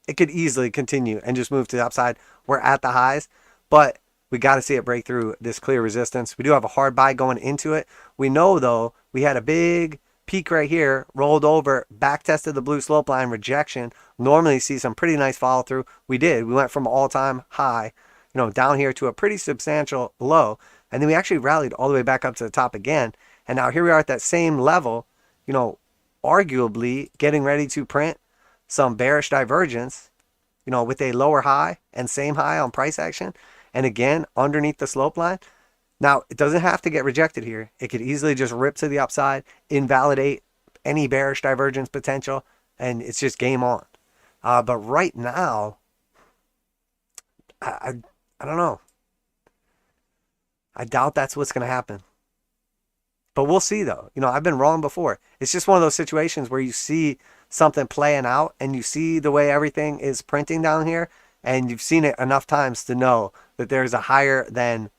Speaker 1: it could easily continue and just move to the upside. We're at the highs, but we got to see it break through this clear resistance. We do have a hard buy going into it. We know, though, we had a big peak right here, rolled over, back tested the blue slope line, rejection. Normally see some pretty nice follow through. We did. We went from all-time high, down here to a pretty substantial low, and then we actually rallied all the way back up to the top again. And now here we are at that same level, arguably getting ready to print some bearish divergence, with a lower high and same high on price action, and again underneath the slope line. Now, it doesn't have to get rejected here. It could easily just rip to the upside, invalidate any bearish divergence potential, and it's just game on. But right now, I don't know. I doubt that's what's going to happen. But we'll see, though. I've been wrong before. It's just one of those situations where you see something playing out, and you see the way everything is printing down here, and you've seen it enough times to know that there's a higher than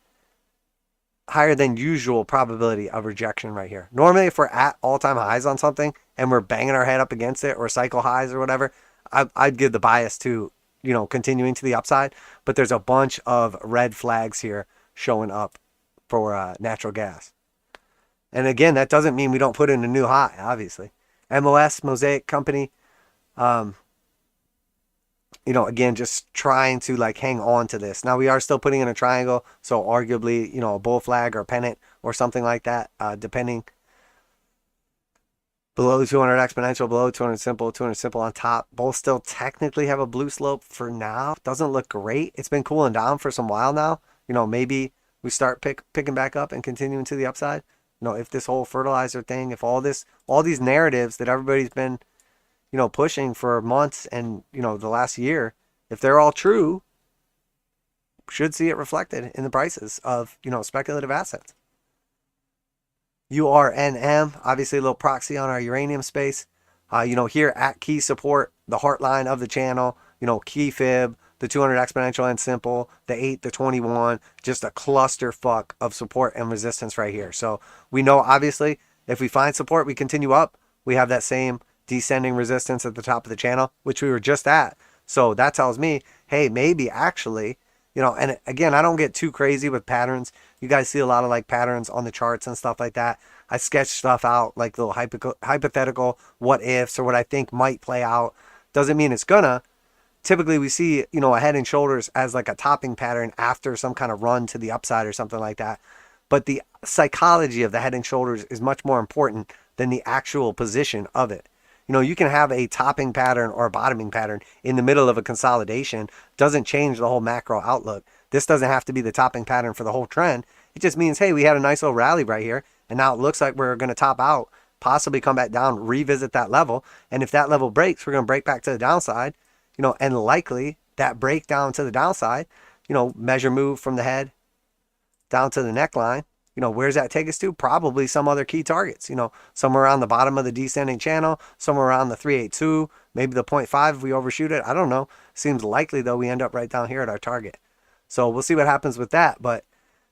Speaker 1: usual probability of rejection right here. Normally, if we're at all-time highs on something and we're banging our head up against it, or cycle highs or whatever, I'd give the bias to, continuing to the upside. But there's a bunch of red flags here showing up for natural gas. And again, that doesn't mean we don't put in a new high, obviously. MOS, Mosaic Company, again, just trying to hang on to this. Now we are still putting in a triangle, so arguably, a bull flag or pennant or something like that, depending. Below 200 exponential, below 200 simple on top. Both still technically have a blue slope for now. Doesn't look great. It's been cooling down for some while now. Maybe we start picking back up and continuing to the upside. If this whole fertilizer thing, if all these narratives that everybody's been pushing for months and, the last year, if they're all true, should see it reflected in the prices of, speculative assets. URNM, obviously a little proxy on our uranium space. Here at key support, the heart line of the channel, key fib, the 200 exponential and simple, the 8, the 21, just a clusterfuck of support and resistance right here. So we know, obviously, if we find support, we continue up. We have that same descending resistance at the top of the channel, which we were just at. So that tells me, hey, maybe actually, and again, I don't get too crazy with patterns. You guys see a lot of like patterns on the charts and stuff like that. I sketch stuff out, like little hypothetical what ifs or what I think might play out. Doesn't mean it's gonna. Typically we see, a head and shoulders as like a topping pattern after some kind of run to the upside or something like that. But the psychology of the head and shoulders is much more important than the actual position of it. You can have a topping pattern or a bottoming pattern in the middle of a consolidation. Doesn't change the whole macro outlook. This doesn't have to be the topping pattern for the whole trend. It just means, hey, we had a nice little rally right here, and now it looks like we're going to top out, possibly come back down, revisit that level. And if that level breaks, we're going to break back to the downside, and likely that breakdown to the downside, measure move from the head down to the neckline. Where's that take us to? Probably some other key targets, somewhere around the bottom of the descending channel, somewhere around the 382, maybe the 0.5 if we overshoot it. I don't know. Seems likely, though, we end up right down here at our target. So we'll see what happens with that. But,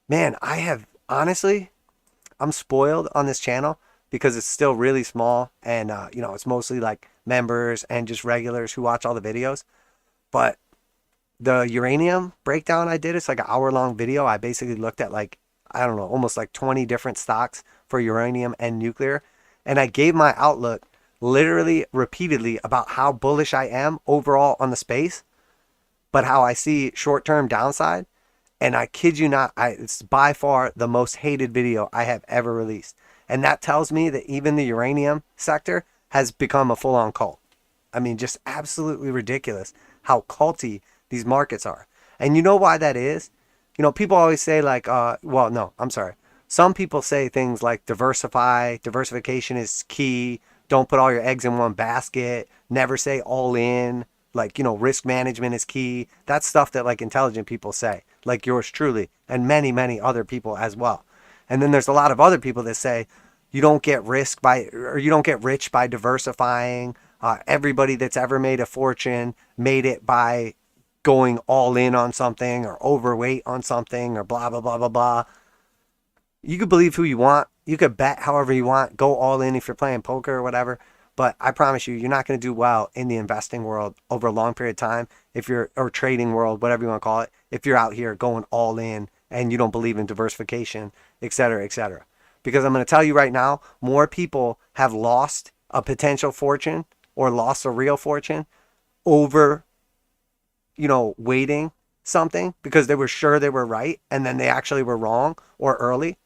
Speaker 1: man, honestly, I'm spoiled on this channel because it's still really small. And, it's mostly like members and just regulars who watch all the videos. But the uranium breakdown I did, it's like an hour-long video. I basically looked at almost like 20 different stocks for uranium and nuclear. And I gave my outlook literally repeatedly about how bullish I am overall on the space, but how I see short-term downside. And I kid you not, it's by far the most hated video I have ever released. And that tells me that even the uranium sector has become a full-on cult. I mean, just absolutely ridiculous how culty these markets are. And you know why that is? People always say some people say things like diversification is key, don't put all your eggs in one basket, never say all in, risk management is key. That's stuff that like intelligent people say, like yours truly, and many, many other people as well. And then there's a lot of other people that say you don't get rich by diversifying. Everybody that's ever made a fortune made it by going all in on something or overweight on something or blah, blah, blah, blah, blah. You could believe who you want. You could bet however you want. Go all in if you're playing poker or whatever. But I promise you're not going to do well in the investing world over a long period of time or trading world, whatever you want to call it, if you're out here going all in and you don't believe in diversification, et cetera, et cetera. Because I'm going to tell you right now, more people have lost a potential fortune or lost a real fortune over waiting something because they were sure they were right and then they actually were wrong or early,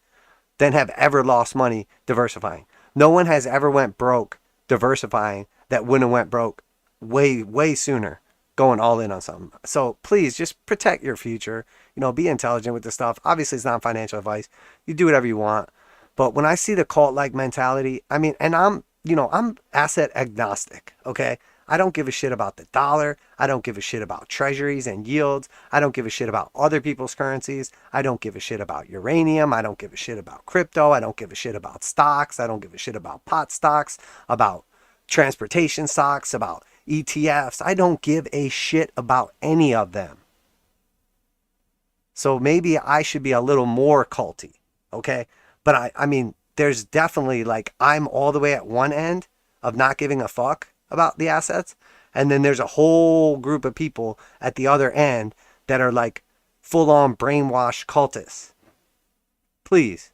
Speaker 1: than have ever lost money diversifying. No one has ever went broke diversifying that wouldn't have went broke way, way sooner going all in on something. So please just protect your future. Be intelligent with this stuff. Obviously, it's not financial advice. You do whatever you want. But when I see the cult-like mentality, and I'm asset agnostic, okay? I don't give a shit about the dollar. I don't give a shit about treasuries and yields. I don't give a shit about other people's currencies. I don't give a shit about uranium. I don't give a shit about crypto. I don't give a shit about stocks. I don't give a shit about pot stocks, about transportation stocks, about ETFs. I don't give a shit about any of them. So maybe I should be a little more culty, okay? But there's definitely I'm all the way at one end of not giving a fuck about the assets, and then there's a whole group of people at the other end that are full-on brainwashed cultists. Please,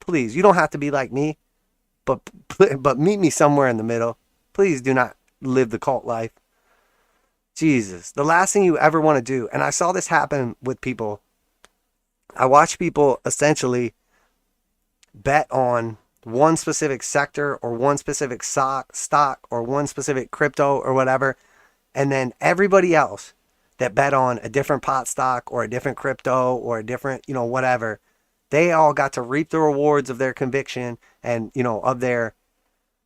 Speaker 1: you don't have to be like me, but meet me somewhere in the middle. Please do not live the cult life. Jesus, the last thing you ever want to do, and I saw this happen with people. I watch people essentially bet on one specific sector or one specific stock or one specific crypto or whatever, and then everybody else that bet on a different pot stock or a different crypto or a different whatever, they all got to reap the rewards of their conviction and of their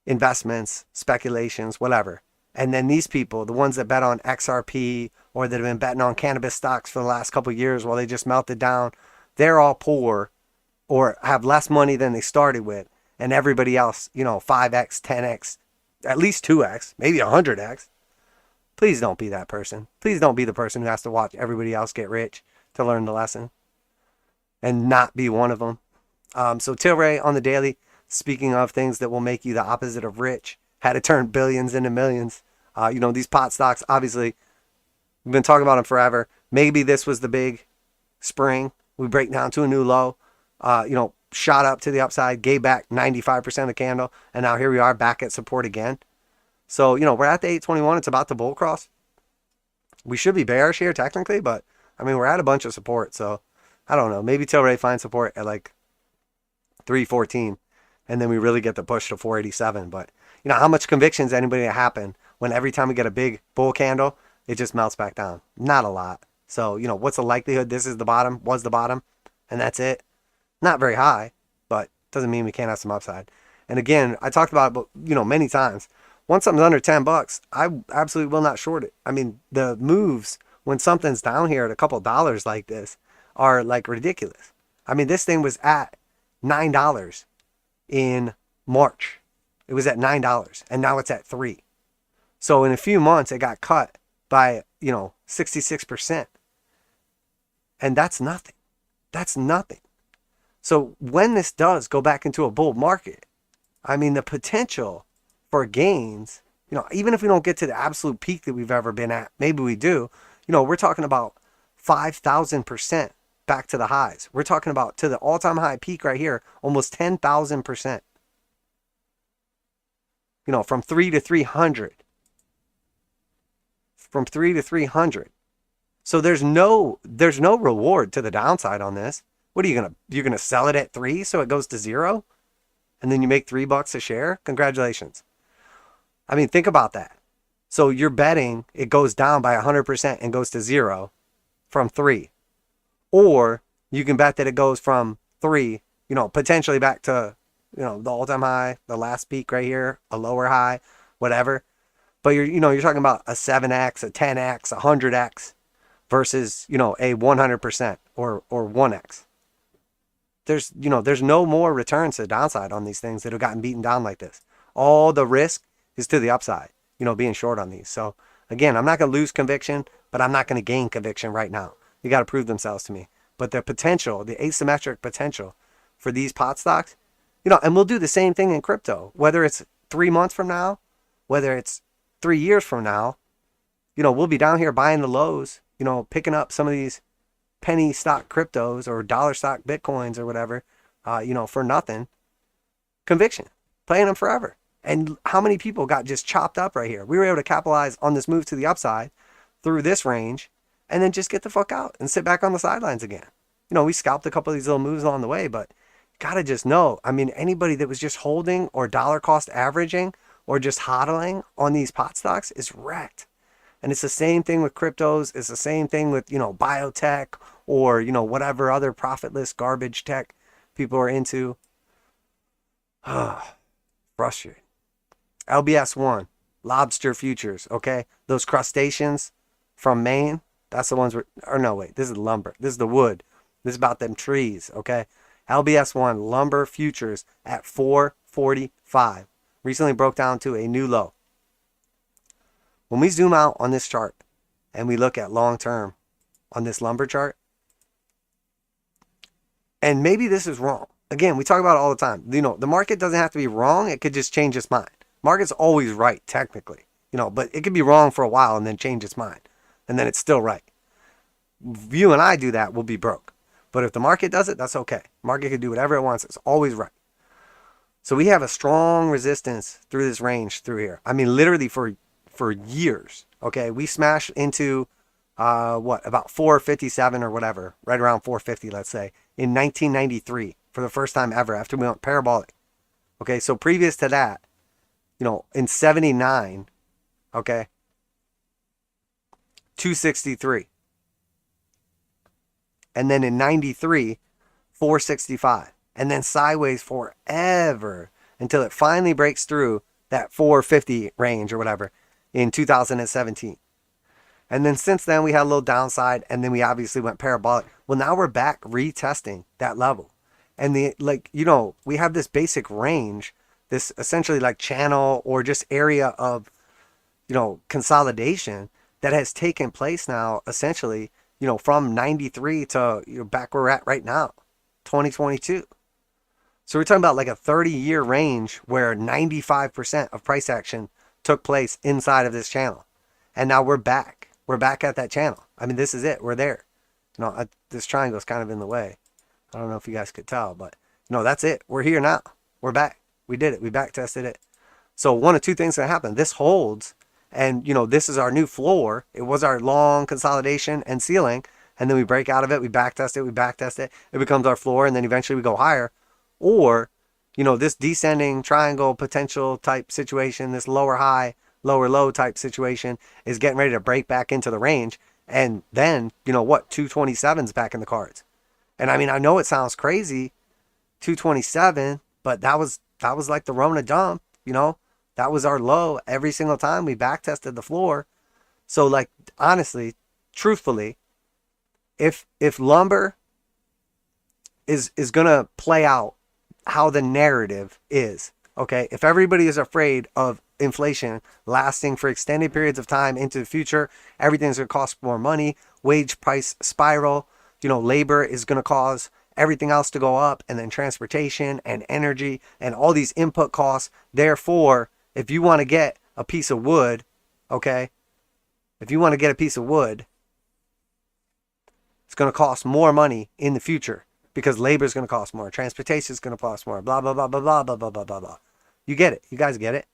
Speaker 1: investments, speculations, whatever. And then these people, the ones that bet on XRP or that have been betting on cannabis stocks for the last couple of years while they just melted down, they're all poor or have less money than they started with. And everybody else, 5x, 10x, at least 2x, maybe 100x. Please don't be that person. Please don't be the person who has to watch everybody else get rich to learn the lesson and not be one of them. So Tilray on the daily, speaking of things that will make you the opposite of rich, had to turn billions into millions. These pot stocks, obviously, we've been talking about them forever. Maybe this was the big spring. We break down to a new low, shot up to the upside, gave back 95% of the candle, and now here we are back at support again. So, we're at the 821. It's about to bull cross. We should be bearish here technically, but, we're at a bunch of support. So, I don't know. Maybe Tilray finds support at like 314, and then we really get the push to 487. But, how much conviction is anybody to happen when every time we get a big bull candle, it just melts back down? Not a lot. So, what's the likelihood this is the bottom, was the bottom, and that's it? Not very high, but doesn't mean we can't have some upside. And again, I talked about it, many times. Once something's under $10, I absolutely will not short it. The moves when something's down here at a couple dollars like this are like ridiculous. This thing was at $9 in March. It was at $9 and now it's at $3. So in a few months, it got cut by, 66%. And that's nothing. That's nothing. So when this does go back into a bull market, the potential for gains, even if we don't get to the absolute peak that we've ever been at, maybe we do, we're talking about 5,000% back to the highs. We're talking about to the all-time high peak right here, almost 10,000%. From 3 to 300. From 3 to 300. So there's no reward to the downside on this. What are you're gonna sell it at 3 so it goes to 0? And then you make $3 a share? Congratulations. Think about that. So you're betting it goes down by 100% and goes to 0 from 3. Or you can bet that it goes from 3, potentially back to, the all-time high, the last peak right here, a lower high, whatever. But you're talking about a 7x, a 10x, a 100x versus, a 100% or 1x. There's no more returns to the downside on these things that have gotten beaten down like this. All the risk is to the upside, being short on these. So again, I'm not going to lose conviction, but I'm not going to gain conviction right now. You got to prove themselves to me. But the potential, the asymmetric potential for these pot stocks, and we'll do the same thing in crypto, whether it's 3 months from now, whether it's 3 years from now, we'll be down here buying the lows, picking up some of these penny stock cryptos or dollar stock Bitcoins or whatever, for nothing. Conviction, playing them forever. And how many people got just chopped up right here? We were able to capitalize on this move to the upside through this range and then just get the fuck out and sit back on the sidelines again. We scalped a couple of these little moves along the way, but gotta just know, anybody that was just holding or dollar cost averaging or just hodling on these pot stocks is wrecked. And it's the same thing with cryptos. It's the same thing with, biotech or, whatever other profitless garbage tech people are into. Frustrating. LBS1, lobster futures, okay? Those crustaceans from Maine, that's the ones this is lumber. This is the wood. This is about them trees, okay? LBS1, lumber futures at 445. Recently broke down to a new low. When we zoom out on this chart and we look at long term on this lumber chart, and maybe this is wrong. Again, we talk about it all the time. The market doesn't have to be wrong. It could just change its mind. Market's always right, technically. But it could be wrong for a while and then change its mind. And then it's still right. If you and I do that, we'll be broke. But if the market does it, that's okay. Market can do whatever it wants. It's always right. So we have a strong resistance through this range through here. Literally for years. Okay, we smashed into about 457 or whatever, right around 450, let's say, in 1993 for the first time ever after we went parabolic. Okay, so previous to that, in 79, okay, 263. And then in 93, 465. And then sideways forever until it finally breaks through that 450 range or whatever. in 2017. And then since then, we had a little downside, and then we obviously went parabolic. Well, now we're back retesting that level. And we have this basic range, this essentially like channel or just area of, consolidation that has taken place now, essentially, from 93 to, back where we're at right now, 2022. So we're talking about like a 30-year range where 95% of price action took place inside of this channel. And now we're back. We're back at that channel. I mean, this is it. We're there. This triangle is kind of in the way. I don't know if you guys could tell, but that's it. We're here now. We're back. We did it. We back tested it. So one of two things can happen. This holds, and this is our new floor. It was our long consolidation and ceiling, and then we break out of it. We back test it. We back test it. It becomes our floor, and then eventually we go higher. Or, this descending triangle potential type situation, this lower high, lower low type situation is getting ready to break back into the range. And then, 227's back in the cards. And I mean, I know it sounds crazy, 227, but that was like the Rona dump, that was our low every single time we back tested the floor. So like, honestly, truthfully, if lumber is going to play out how the narrative is, okay, if everybody is afraid of inflation lasting for extended periods of time into the future, everything's going to cost more money, wage price spiral, labor is going to cause everything else to go up, and then transportation and energy and all these input costs. Therefore, if you want to get a piece of wood, okay, if you want to get a piece of wood, it's going to cost more money in the future because labor is going to cost more, transportation is going to cost more, blah, blah, blah, blah, blah, blah, blah, blah, blah, blah. You get it. You guys get it.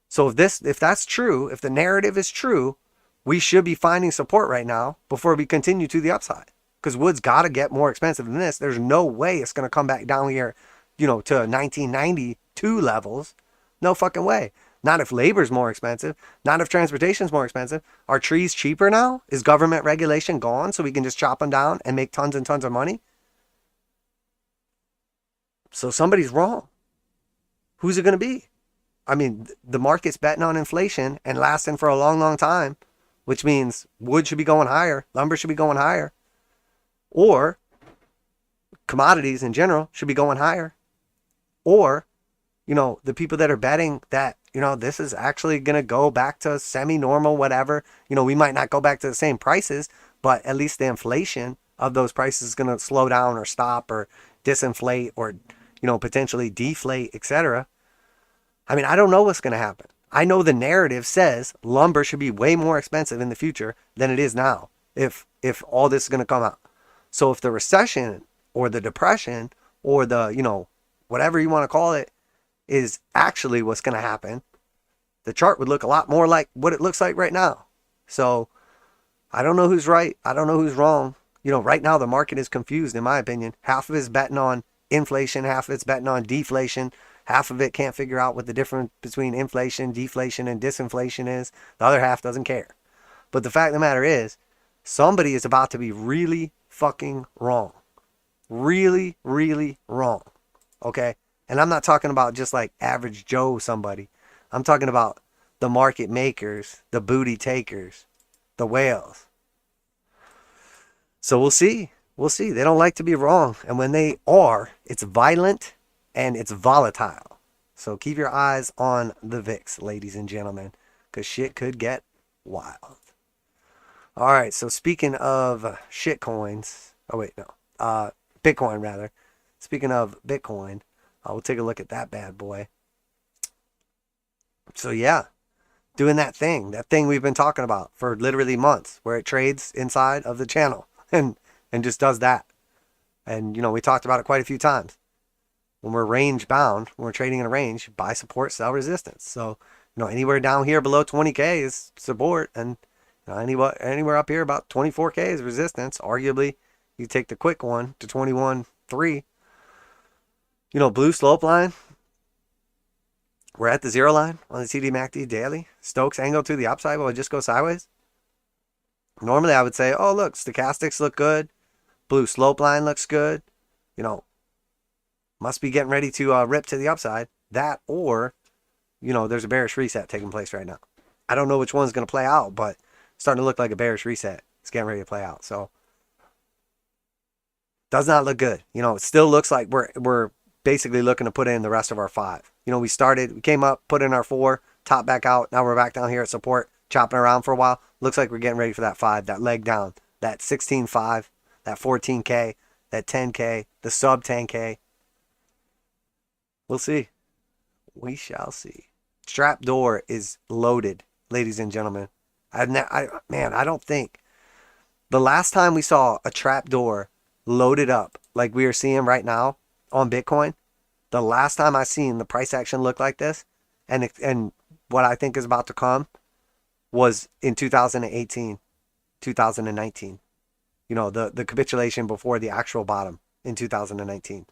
Speaker 1: So if that's true, if the narrative is true, we should be finding support right now before we continue to the upside. Because wood's got to get more expensive than this. There's no way it's going to come back down here, to 1992 levels. No fucking way. Not if labor's more expensive. Not if transportation's more expensive. Are trees cheaper now? Is government regulation gone so we can just chop them down and make tons and tons of money? So somebody's wrong. Who's it going to be? I mean, the market's betting on inflation and lasting for a long, long time, which means wood should be going higher. Lumber should be going higher. Or commodities in general should be going higher. Or, the people that are betting that, this is actually going to go back to semi-normal, whatever. We might not go back to the same prices, but at least the inflation of those prices is going to slow down or stop or disinflate or, potentially deflate, etc. I mean, I don't know what's going to happen. I know the narrative says lumber should be way more expensive in the future than it is now if all this is going to come out. So if the recession or the depression or the, whatever you want to call it is actually what's going to happen, the chart would look a lot more like what it looks like right now. So I don't know who's right. I don't know who's wrong. Right now the market is confused, in my opinion. Half of it's betting on inflation. Half of it's betting on deflation. Half of it can't figure out what the difference between inflation, deflation, and disinflation is. The other half doesn't care. But the fact of the matter is, somebody is about to be really fucking wrong. Really, really wrong. Okay? And I'm not talking about just like average Joe somebody. I'm talking about the market makers, the booty takers, the whales. So we'll see. We'll see. They don't like to be wrong. And when they are, it's violent and it's volatile. So keep your eyes on the VIX, ladies and gentlemen, because shit could get wild. All right, so speaking of shit coins, Bitcoin rather. Speaking of Bitcoin, we'll take a look at that bad boy. So yeah, doing that thing we've been talking about for literally months, where it trades inside of the channel and just does that. And we talked about it quite a few times. When we're range bound, when we're trading in a range, buy support, sell resistance. So anywhere down here below 20K is support, and anywhere up here about 24K is resistance. Arguably, you take the quick one to 21.3. Blue slope line. We're at the zero line on the TDMACD daily. Stokes angle to the upside will it just go sideways. Normally, I would say, oh, look, stochastics look good. Blue slope line looks good. Must be getting ready to rip to the upside. That or, there's a bearish reset taking place right now. I don't know which one's going to play out, but it's starting to look like a bearish reset. It's getting ready to play out. So does not look good. You know, it still looks like we're basically looking to put in the rest of our 5. You know, we came up, put in our 4, top back out. Now we're back down here at support, chopping around for a while. Looks like we're getting ready for that 5, that leg down, that 16.5, that 14K, that 10K, the sub 10K. We'll see. We shall see. Strap door is loaded, ladies and gentlemen. I don't think the last time we saw a trap door loaded up like we are seeing right now on Bitcoin, the last time I seen the price action look like this, and what I think is about to come, was in 2018, 2019. You know, the capitulation before the actual bottom in 2019.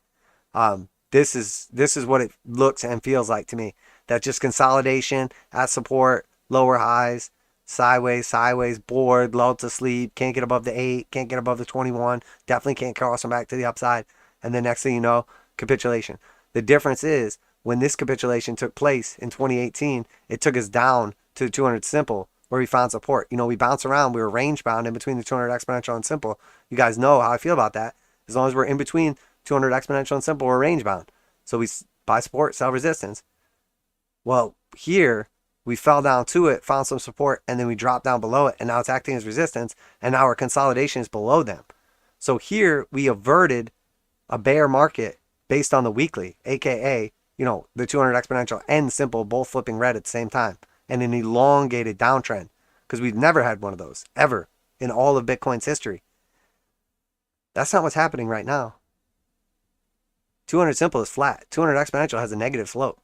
Speaker 1: This is what it looks and feels like to me. That just consolidation at support, lower highs, sideways, bored, lulled to sleep, can't get above the 8, can't get above the 21, definitely can't cross them back to the upside. And then next thing you know, capitulation. The difference is when this capitulation took place in 2018, it took us down to the 200 simple where we found support. You know, we bounced around. We were range bound in between the 200 exponential and simple. You guys know how I feel about that. As long as we're in between 200 exponential and simple, we're range bound. So we buy support, sell resistance. Well, here we fell down to it, found some support, and then we dropped down below it, and now it's acting as resistance, and now our consolidation is below them. So here we averted a bear market based on the weekly, aka, you know, the 200 exponential and simple both flipping red at the same time, and an elongated downtrend, because we've never had one of those ever in all of Bitcoin's history. That's not what's happening right now. 200 simple is flat. 200 exponential has a negative slope.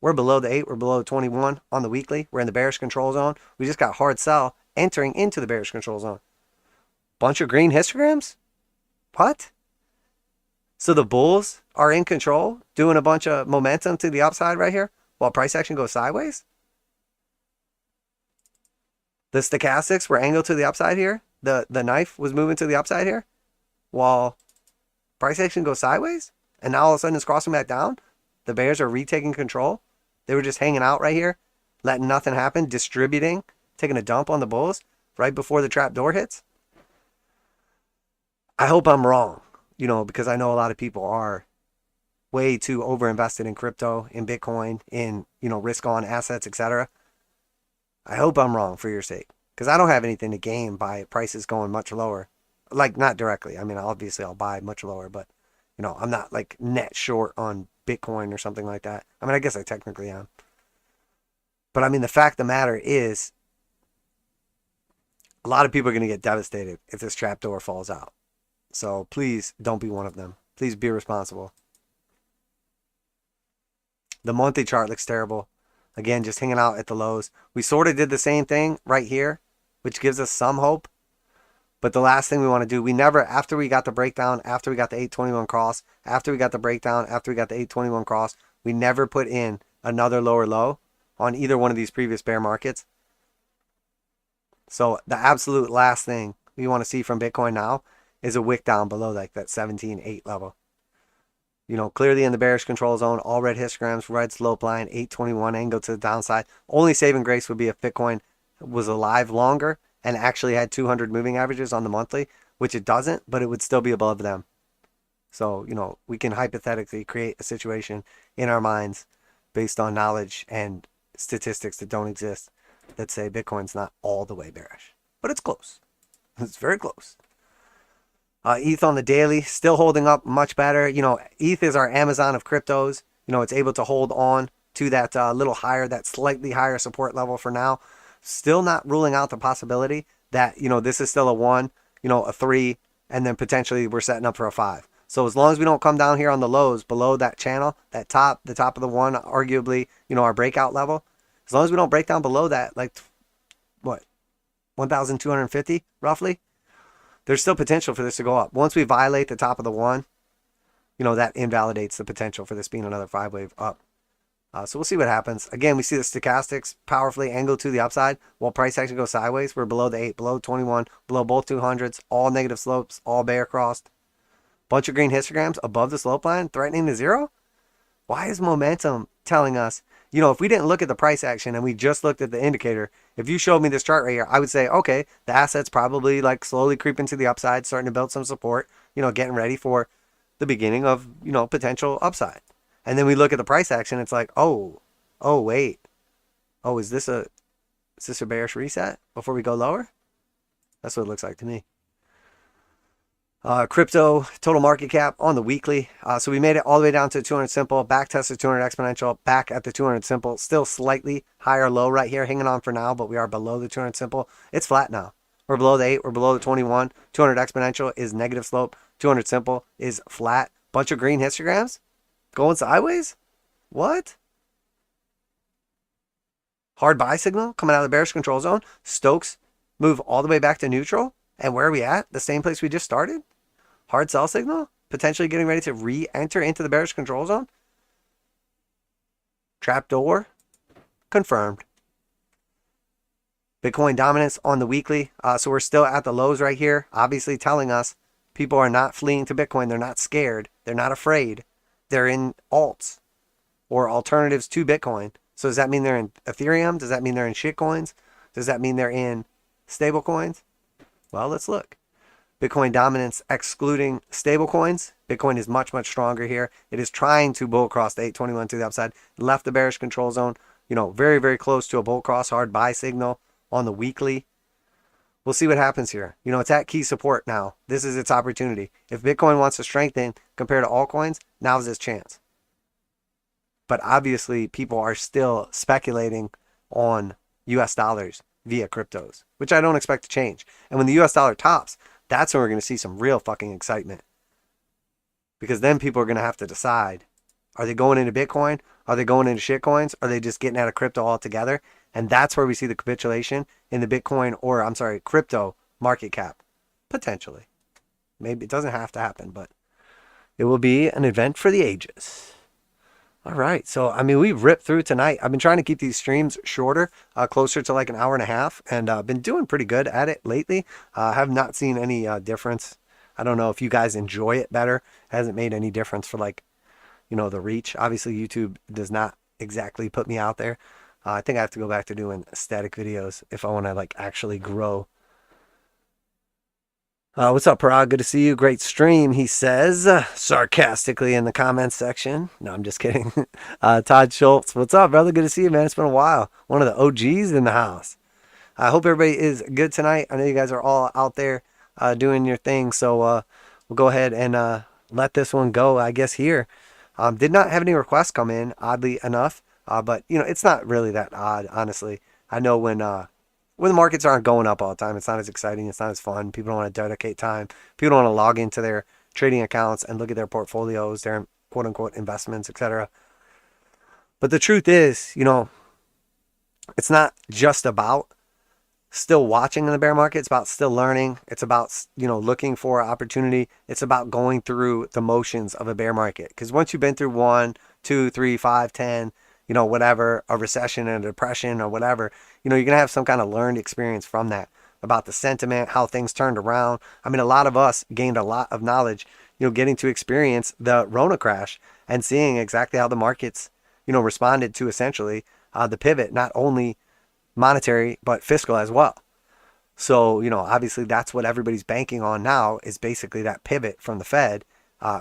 Speaker 1: We're below the 8. We're below 21 on the weekly. We're in the bearish control zone. We just got hard sell entering into the bearish control zone. Bunch of green histograms? What? So the bulls are in control, doing a bunch of momentum to the upside right here, while price action goes sideways? The stochastics were angled to the upside here. The knife was moving to the upside here, while price action goes sideways? And now all of a sudden it's crossing back down? The bears are retaking control? They were just hanging out right here, letting nothing happen, distributing, taking a dump on the bulls right before the trap door hits? I hope I'm wrong, you know, because I know a lot of people are way too overinvested in crypto, in Bitcoin, in, you know, risk on assets, etc. I hope I'm wrong for your sake, because I don't have anything to gain by prices going much lower. Like, not directly. I mean, obviously I'll buy much lower, but, you know, I'm not like net short on Bitcoin or something like that. I mean, I guess I technically am. But I mean, the fact of the matter is, a lot of people are going to get devastated if this trapdoor falls out. So please don't be one of them. Please be responsible. The monthly chart looks terrible. Again, just hanging out at the lows. We sort of did the same thing right here, which gives us some hope. But the last thing we want to do, we never, after we got the breakdown, after we got the 821 cross, after we got the breakdown, after we got the 821 cross, we never put in another lower low on either one of these previous bear markets. So the absolute last thing we want to see from Bitcoin now is a wick down below like that 17.8 level. You know, clearly in the bearish control zone, all red histograms, red slope line, 821 angle to the downside. Only saving grace would be if Bitcoin was alive longer and actually had 200 moving averages on the monthly, which it doesn't, but it would still be above them. So, you know, we can hypothetically create a situation in our minds based on knowledge and statistics that don't exist that say Bitcoin's not all the way bearish, but it's close. It's very close. ETH on the daily, still holding up much better. You know, ETH is our Amazon of cryptos. You know, it's able to hold on to that little higher, that slightly higher support level for now. Still not ruling out the possibility that, you know, this is still a 1, you know, a 3, and then potentially we're setting up for a 5. So as long as we don't come down here on the lows below that channel, that top, the top of the 1, arguably, you know, our breakout level, as long as we don't break down below that, like, what, 1,250 roughly, there's still potential for this to go up. Once we violate the top of the 1, you know, that invalidates the potential for this being another 5-wave up. So we'll see what happens. Again, we see the stochastics powerfully angled to the upside while price action goes sideways. We're below the 8, below 21, below both 200s, all negative slopes, all bear crossed. Bunch of green histograms above the slope line, threatening to 0. Why is momentum telling us, You know, if we didn't look at the price action and we just looked at the indicator, if you showed me this chart right here, I would say, okay, the asset's probably like slowly creeping to the upside, starting to build some support, you know, getting ready for the beginning of, you know, potential upside. And then we look at the price action, it's like, oh, wait. Oh, is this a bearish reset before we go lower? That's what it looks like to me. Crypto total market cap on the weekly. So we made it all the way down to 200 simple, back tested 200 exponential, back at the 200 simple, still slightly higher low right here, hanging on for now, but we are below the 200 simple. It's flat now. We're below the 8, we're below the 21. 200 exponential is negative slope, 200 simple is flat. Bunch of green histograms going sideways. What? Hard buy signal coming out of the bearish control zone. Stoch's move all the way back to neutral. And where are we at? The same place we just started? Hard sell signal, potentially getting ready to re-enter into the bearish control zone. Trapdoor confirmed. Bitcoin dominance on the weekly. So we're still at the lows right here, obviously telling us people are not fleeing to Bitcoin. They're not scared. They're not afraid. They're in alts or alternatives to Bitcoin. So does that mean they're in Ethereum? Does that mean they're in shitcoins? Does that mean they're in stable coins? Well, let's look. Bitcoin dominance excluding stable coins. Bitcoin is much, much stronger here. It is trying to bull cross the 821 to the upside. Left the bearish control zone, you know, very, very close to a bull cross hard buy signal on the weekly. We'll see what happens here. You know, it's at key support now. This is its opportunity. If Bitcoin wants to strengthen compared to altcoins, now's its chance. But obviously, people are still speculating on US dollars via cryptos, which I don't expect to change. And when the US dollar tops, that's when we're going to see some real fucking excitement. Because then people are going to have to decide, are they going into Bitcoin? Are they going into shitcoins? Are they just getting out of crypto altogether? And that's where we see the capitulation in the Bitcoin, or I'm sorry, crypto market cap. Potentially. Maybe it doesn't have to happen, but it will be an event for the ages. All right. So, I mean, we've ripped through tonight. I've been trying to keep these streams shorter, closer to like an hour and a half, and been doing pretty good at it lately. Have not seen any difference. I don't know if you guys enjoy it better. It hasn't made any difference for like, you know, the reach. Obviously, YouTube does not exactly put me out there. I think I have to go back to doing static videos if I want to like actually grow. What's up, Parag? Good to see you. Great stream, he says, sarcastically in the comments section. No, I'm just kidding. Todd Schultz, what's up, brother? Good to see you, man. It's been a while. One of the OGs in the house. I hope everybody is good tonight. I know you guys are all out there doing your thing, so we'll go ahead and let this one go, I guess, here. Did not have any requests come in, oddly enough, but, you know, it's not really that odd, honestly. I know when the markets aren't going up all the time, it's not as exciting, it's not as fun. People don't want to dedicate time. People don't want to log into their trading accounts and look at their portfolios, their quote-unquote investments, etc. But the truth is, you know, it's not just about still watching in the bear market. It's about still learning. It's about, you know, looking for opportunity. It's about going through the motions of a bear market. Because once you've been through 1, 2, 3, 5, 10, you know, whatever, a recession, a depression, or whatever, you know, you're going to have some kind of learned experience from that about the sentiment, how things turned around. I mean, a lot of us gained a lot of knowledge, you know, getting to experience the Rona crash and seeing exactly how the markets, you know, responded to essentially the pivot, not only monetary, but fiscal as well. So, you know, obviously that's what everybody's banking on now is basically that pivot from the Fed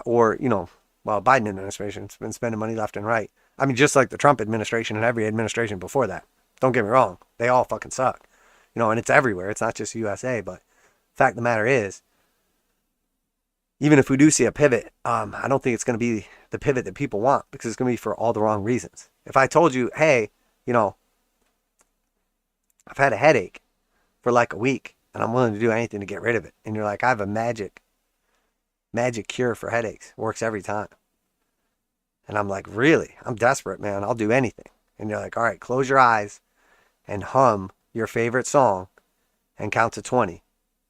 Speaker 1: or, you know, well, Biden administration's been spending money left and right. I mean, just like the Trump administration and every administration before that. Don't get me wrong. They all fucking suck. You know, and it's everywhere. It's not just USA, but the fact of the matter is, even if we do see a pivot, I don't think it's going to be the pivot that people want because it's going to be for all the wrong reasons. If I told you, hey, you know, I've had a headache for like a week and I'm willing to do anything to get rid of it. And you're like, I have a magic cure for headaches. Works every time. And I'm like, really? I'm desperate, man. I'll do anything. And you're like, all right, close your eyes and hum your favorite song and count to 20.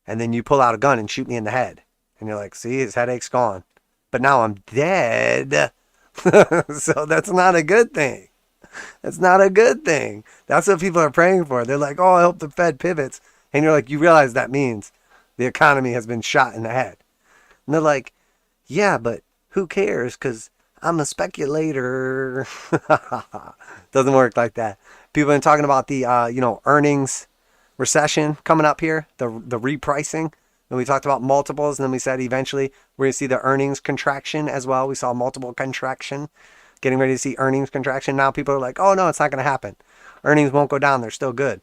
Speaker 1: And then you pull out a gun and shoot me in the head. And you're like, see, his headache's gone. But now I'm dead. So that's not a good thing. That's not a good thing. That's what people are praying for. They're like, oh, I hope the Fed pivots. And you're like, you realize that means the economy has been shot in the head. And they're like, yeah, but who cares? Because I'm a speculator. Doesn't work like that. People have been talking about the earnings recession coming up here, the repricing. And we talked about multiples, and then we said eventually we're going to see the earnings contraction as well. We saw multiple contraction, getting ready to see earnings contraction. Now people are like, oh no, it's not going to happen. Earnings won't go down. They're still good.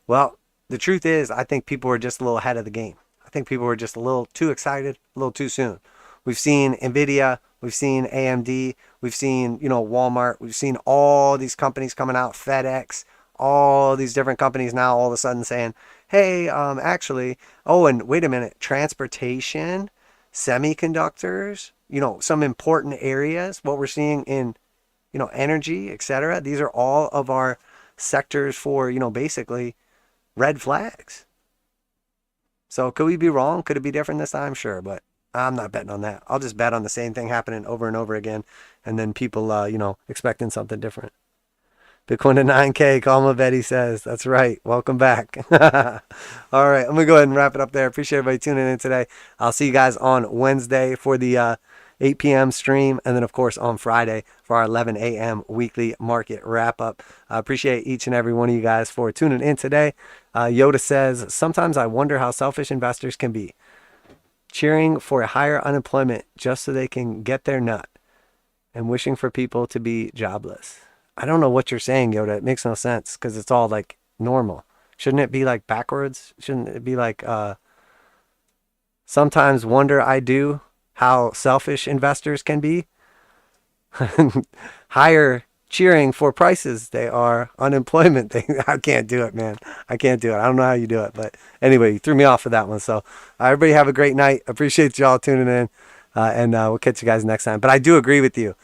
Speaker 1: Well, the truth is, I think people were just a little ahead of the game. I think people were just a little too excited, a little too soon. We've seen Nvidia, we've seen AMD, we've seen, Walmart, we've seen all these companies coming out, FedEx, all these different companies now all of a sudden saying, hey, actually, oh, and wait a minute, transportation, semiconductors, some important areas, what we're seeing in, energy, etc. These are all of our sectors for, basically red flags. So could we be wrong? Could it be different this time? Sure, but I'm not betting on that. I'll just bet on the same thing happening over and over again, and then people, expecting something different. Bitcoin to 9K, Calma Betty says. That's right. Welcome back. All right, I'm going to go ahead and wrap it up there. Appreciate everybody tuning in today. I'll see you guys on Wednesday for the 8 p.m. stream, and then, of course, on Friday for our 11 a.m. weekly market wrap-up. I appreciate each and every one of you guys for tuning in today. Yoda says, sometimes I wonder how selfish investors can be, cheering for a higher unemployment just so they can get their nut and wishing for people to be jobless. I don't know what you're saying, Yoda. It makes no sense because it's all like normal. Shouldn't it be like backwards? Shouldn't it be like sometimes wonder I do how selfish investors can be? Higher cheering for prices they are unemployment thing. I can't do it, man. I can't do it. I don't know how you do it. But anyway, you threw me off for that one. So everybody have a great night. Appreciate y'all tuning in. And we'll catch you guys next time. But I do agree with you.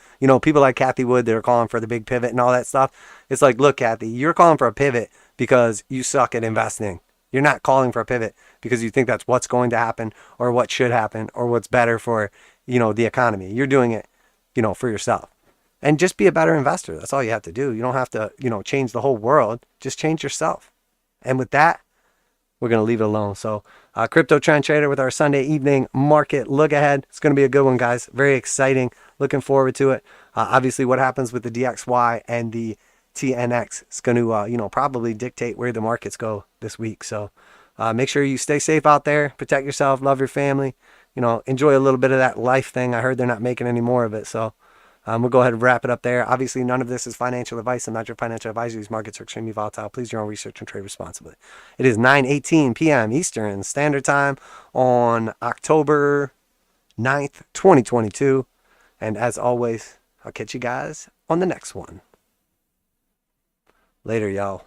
Speaker 1: People like Kathy Wood, they're calling for the big pivot and all that stuff. It's like, look, Kathy, you're calling for a pivot because you suck at investing. You're not calling for a pivot because you think that's what's going to happen or what should happen or what's better for, the economy. You're doing it, for yourself. And just be a better investor. That's all you have to do. You don't have to, change the whole world. Just change yourself. And with that, we're going to leave it alone. So Crypto Trend Trader with our Sunday evening market look ahead. It's going to be a good one, guys. Very exciting. Looking forward to it. Obviously, what happens with the DXY and the TNX is going to, probably dictate where the markets go this week. So make sure you stay safe out there. Protect yourself. Love your family. Enjoy a little bit of that life thing. I heard they're not making any more of it. So we'll go ahead and wrap it up there. Obviously, none of this is financial advice. I'm not your financial advisor. These markets are extremely volatile. Please do your own research and trade responsibly. It is 9:18 p.m. Eastern Standard Time on October 9th, 2022. And as always, I'll catch you guys on the next one. Later, y'all.